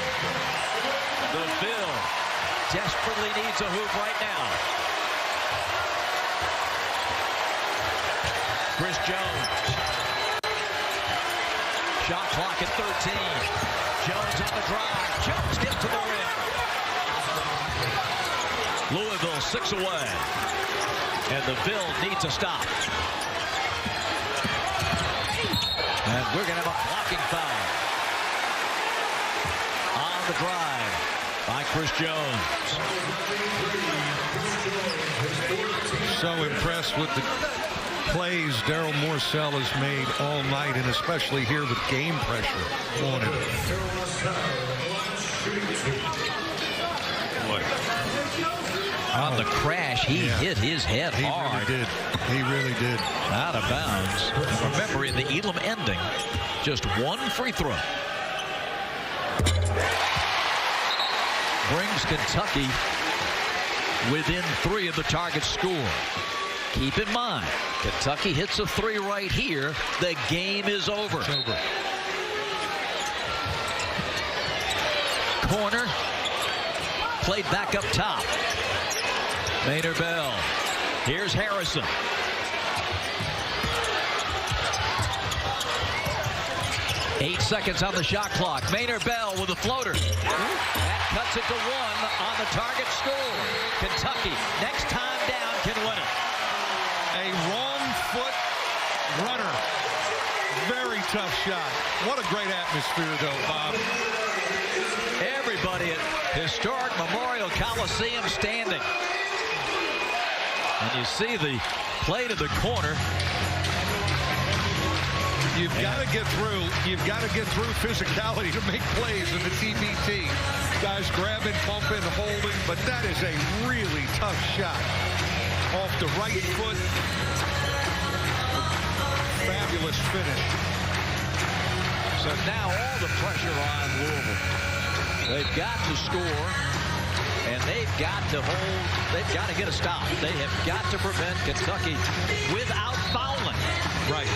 The Ville desperately needs a hoop right now. Chris Jones. Shot clock at 13. Jones on the drive. Jones gets to the rim. Louisville 6 away. And the Ville needs a stop. And we're going to have a blocking foul. On the drive by Chris Jones. So impressed with the plays Daryl Morcell has made all night, and especially here with game pressure on him. Boy. On the crash, he hit his head hard. He really did. He really did. Out of bounds. And remember, in the Elam ending, just one free throw brings Kentucky within 3 of the target score. Keep in mind, Kentucky hits a 3 right here. The game is over. It's over. Corner. Played back up top. Maynard Bell. Here's Harrison. Eight seconds on the shot clock. Maynard Bell with a floater. That cuts it to 1 on the target score. Kentucky, next time down, can win it. A wrong foot runner. Very tough shot. What a great atmosphere, though, Bob. Everybody at historic Memorial Coliseum standing. And you see the play to the corner. You've got to get through. You've got to get through physicality to make plays in the TBT. Guys grabbing, pumping, holding, but that is a really tough shot. Off the right foot. Fabulous finish. So now all the pressure on Louisville. They've got to score, and they've got to hold. They've got to get a stop. They have got to prevent Kentucky without fouling. Right.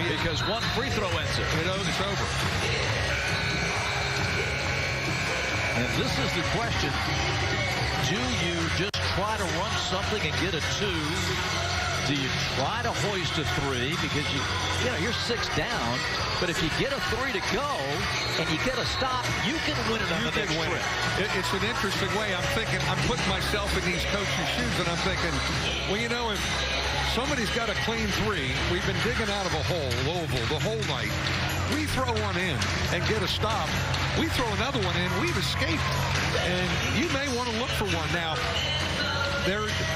Because one free throw ends it. It's over. And this is the question. Do you just try to run something and get a 2? Do you try to hoist a 3 because you're 6 down, but if you get a 3 to go and you get a stop, you can win it on the next trip. It's an interesting way. I'm thinking, I'm putting myself in these coaches' shoes, and I'm thinking, well, you know, if somebody's got a clean 3, we've been digging out of a hole, Louisville, the whole night. We throw one in and get a stop. We throw another one in, we've escaped. And you may want to look for one. Now,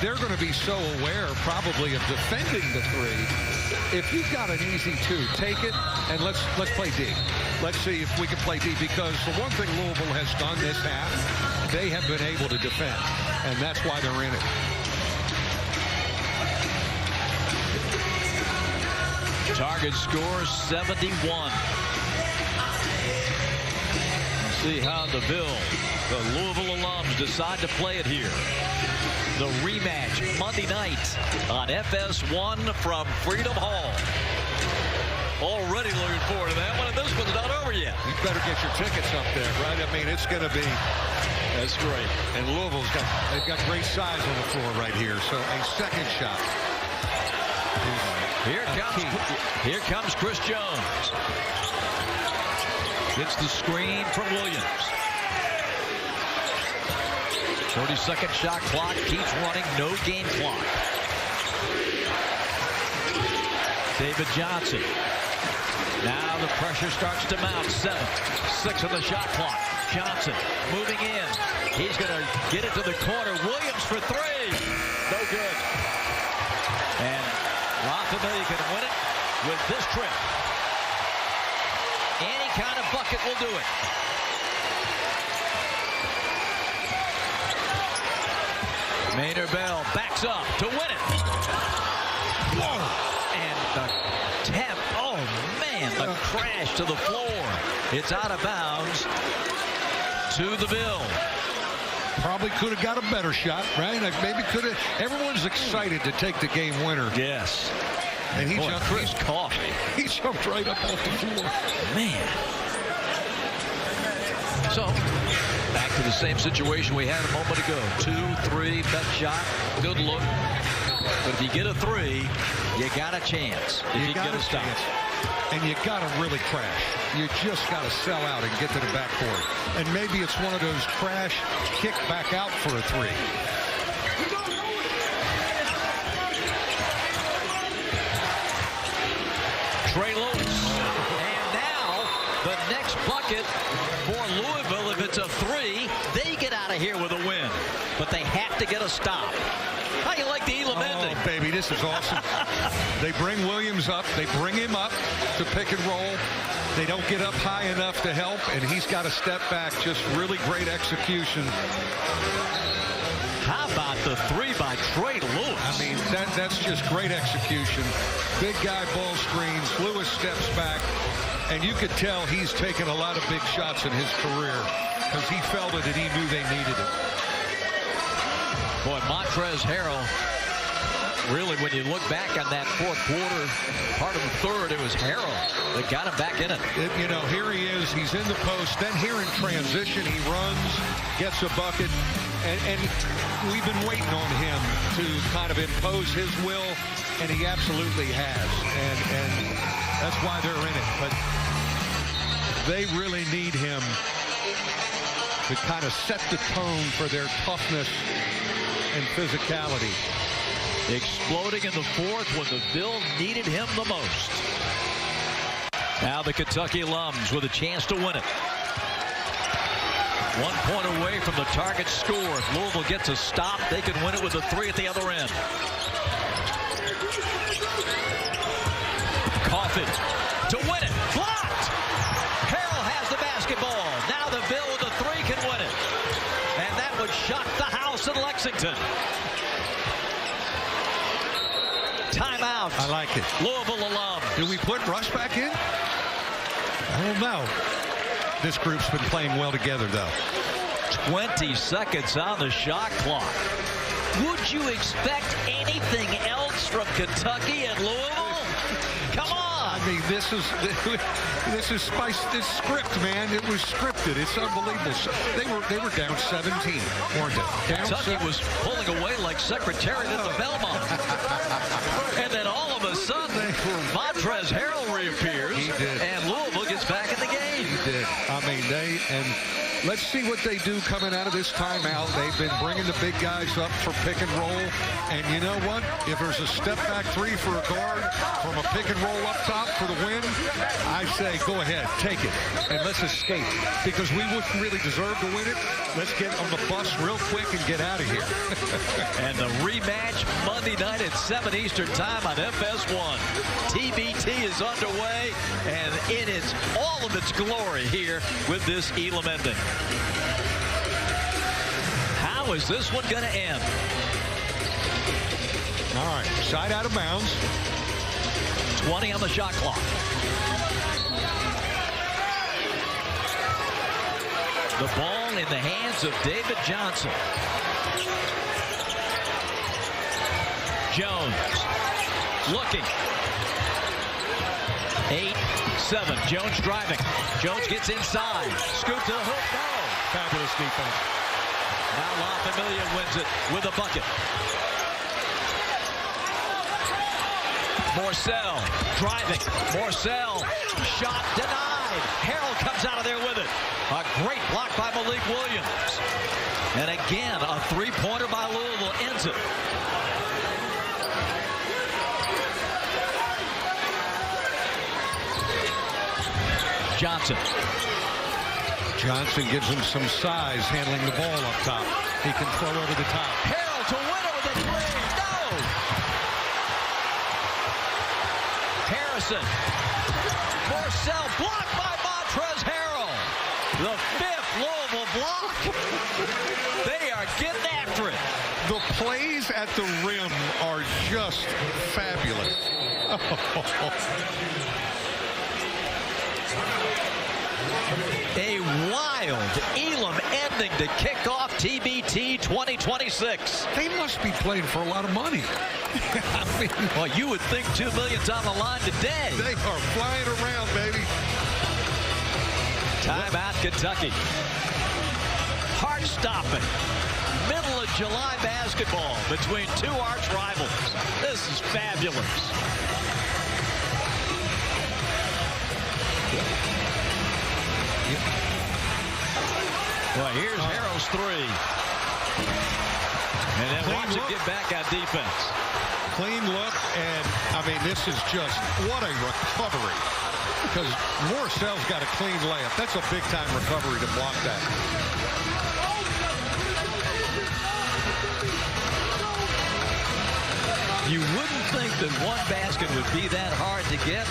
they're going to be so aware probably of defending the 3. If you've got an easy 2, take it and let's play D. Let's see if we can play D, because the one thing Louisville has done this half, they have been able to defend, and that's why they're in it. Target score 71. See how the Louisville alums decide to play it here. The rematch Monday night on FS1 from Freedom Hall. Already looking forward to that one, and this one's not over yet. You better get your tickets up there, right? I mean, it's going to be. That's great. And they've got great size on the floor right here. So a second shot. Here comes Chris Jones. Gets the screen from Williams. 30-second shot clock keeps running. No game clock. David Johnson. Now the pressure starts to mount. 7-6 on the shot clock. Johnson moving in. He's going to get it to the corner. Williams for 3. No good. And Familia can win it with this trip. Any kind of bucket will do it. Maynard Bell backs up to win it. Whoa! And the tap. Oh, man, the crash to the floor. It's out of bounds to the Ville. Probably could have got a better shot, right? Like maybe could have. Everyone's excited to take the game winner. Yes. And he jumped. Chris Coffey. He jumped right up off the floor. Man. So, back to the same situation we had a moment ago. 2, 3, bet shot, good look. But if you get a 3, you got a chance. If you get a stop. And you got to really crash. You just got to sell out and get to the backcourt. And maybe it's one of those crash, kick back out for a 3. Trey Lewis. And now the next bucket for Louisville. If it's a 3, they get out of here with a win. But they have to get a stop. How do you like the Elam ending? Oh, baby, this is awesome. They bring Williams up. They bring him up to pick and roll. They don't get up high enough to help, and he's got to step back. Just really great execution. How about the three by Trey Lewis. I mean, that's just great execution. Big guy ball screens. Lewis steps back, and you could tell he's taken a lot of big shots in his career because he felt it and he knew they needed it. Boy, Montrezl Harrell, really, when you look back on that fourth quarter, part of the third, it was Harrell that got him back in it. You know, here he is. He's in the post. Then here in transition, he runs, gets a bucket, and we've been waiting on him to kind of impose his will, and he absolutely has. And that's why they're in it. But they really need him to kind of set the tone for their toughness and physicality. Exploding in the fourth when the Ville needed him the most. Now the Kentucky alums with a chance to win it. 1 point away from the target score. If Louisville gets a stop, they can win it with a three at the other end. Coffin to win it. Blocked! Harrell has the basketball. Now the Ville with a three can win it. And that would shock the house in Lexington. Timeout. I like it. Louisville alum. Do we put Rush back in? I don't know. This group's been playing well together, though. 20 seconds on the shot clock. Would you expect anything else from Kentucky and Louisville? Come on. I mean, this is spice. This script, man. It was scripted. It's unbelievable. They were down 17, weren't they? Down Kentucky 7. was pulling away like Secretariat at the Belmont. And then all of a sudden, Montrezl Harrell reappears. He did. And Louisville gets back in the game. He did. I mean, let's see what they do coming out of this timeout. They've been bringing the big guys up for pick and roll. And you know what? If there's a step back three for a guard from a pick and roll up top for the win, I say go ahead, take it, and let's escape. Because we wouldn't really deserve to win it. Let's get on the bus real quick and get out of here. And the rematch Monday night at 7 Eastern time on FS1. TBT is underway, and it is all of its glory here with this Elam ending. How is this one going to end? All right, side out of bounds. 20 on the shot clock. The ball in the hands of David Johnson. Jones looking. 8-7. Jones driving. Jones gets inside. Scoop to the hook. No. Fabulous defense. Now La Familia wins it with a bucket. Morcell driving. Morcell shot denied. Harrell comes out of there with it. A great block by Malik Williams. And again, a three-pointer by Louisville ends it. Johnson. Johnson gives him some size handling the ball up top. He can throw over the top. Harrell to win it with a three. No! Harrison. Morcell blocked by Montrezl Harrell. The fifth Louisville block. They are getting after it. The plays at the rim are just fabulous. A wild Elam ending to kick off TBT 2026. They must be playing for a lot of money. I mean, Well, you would think $2 million's on the line today. they are flying around, baby. Timeout, Kentucky. Heart-stopping. Middle of July basketball between two arch rivals. This is fabulous. Well, here's Harrell's three. And then watch him get back on defense. Clean look, and I mean, this is just, what a recovery. Because Morcell's got a clean layup. That's a big-time recovery to block that. You wouldn't think that one basket would be that hard to get.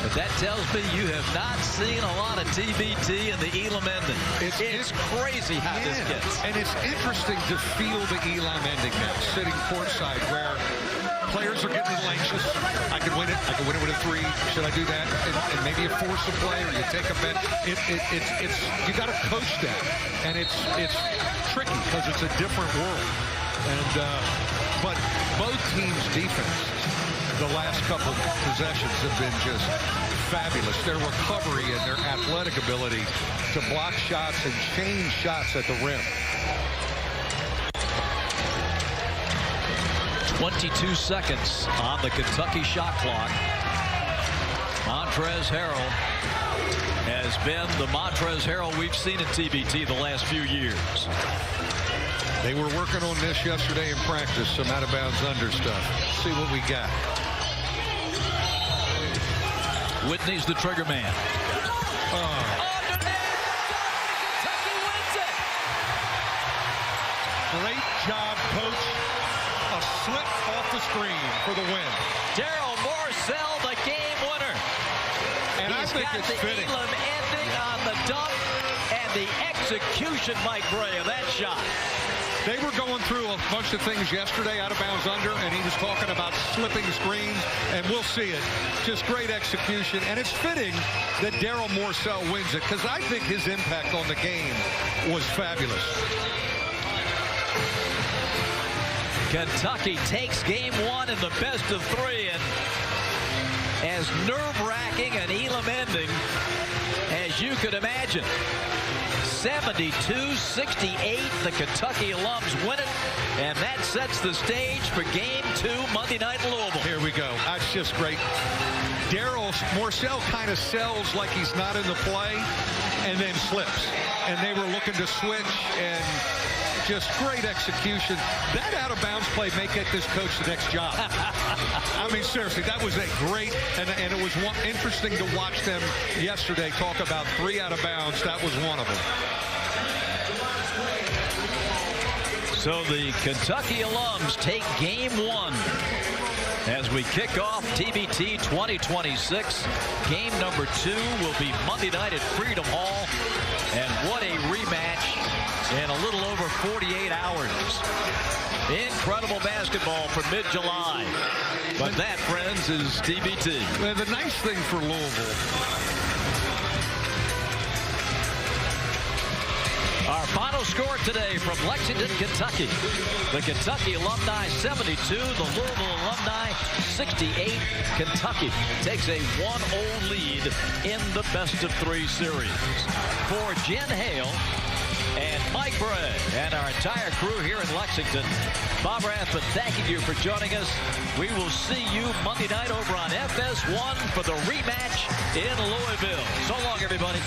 But that tells me you have not seen a lot of TBT in the Elam ending. It's crazy how this gets. And it's interesting to feel the Elam ending now, sitting courtside, where players are getting a little anxious. I could win it. I could win it with a three. Should I do that? And maybe you force a play or you take a bet. It's you got to coach that, and it's tricky because it's a different world. And but both teams' defense the last couple of possessions have been just fabulous. Their recovery and their athletic ability to block shots and change shots at the rim. 22 seconds on the Kentucky shot clock. Montrezl Harrell has been the Montrezl Harrell we've seen in TBT the last few years. They were working on this yesterday in practice, some out-of-bounds under stuff. See what we got. Whitney's the trigger man. Underneath. Kentucky wins it. Great job, coach. A slip off the screen for the win. Daryl Morcell, the game winner. And I think it's fitting. Elam ending on the dunk and the execution, Mike Bray, of that shot. They were going through a bunch of things yesterday, out of bounds under, and he was talking about slipping screens, and we'll see it. Just great execution, and it's fitting that Daryl Morcell wins it, because I think his impact on the game was fabulous. Kentucky takes game one in the best of three, and as nerve-wracking an Elam ending as you could imagine. 72-68, the Kentucky alums win it, and that sets the stage for game two Monday night in Louisville. Here we go. That's just great. Daryl Morcell kind of sells like he's not in the play and then slips. And they were looking to switch, and just great execution. That out-of-bounds play may get this coach the next job. I mean, seriously, that was a great, and it was interesting to watch them yesterday talk about 3 out-of-bounds. That was one of them. So the Kentucky alums take game one as we kick off TBT 2026. Game number 2 will be Monday night at Freedom Hall. And what a rematch in a little over 48 hours. Incredible basketball for mid-July. But that, friends, is TBT. The nice thing for Louisville, our final score today from Lexington, Kentucky. The Kentucky alumni 72, the Louisville alumni 68. Kentucky takes a 1-0 lead in the best-of-3 series. For Jen Hale and Mike Bray and our entire crew here in Lexington, Bob Rathman thanking you for joining us. We will see you Monday night over on FS1 for the rematch in Louisville. So long, everybody.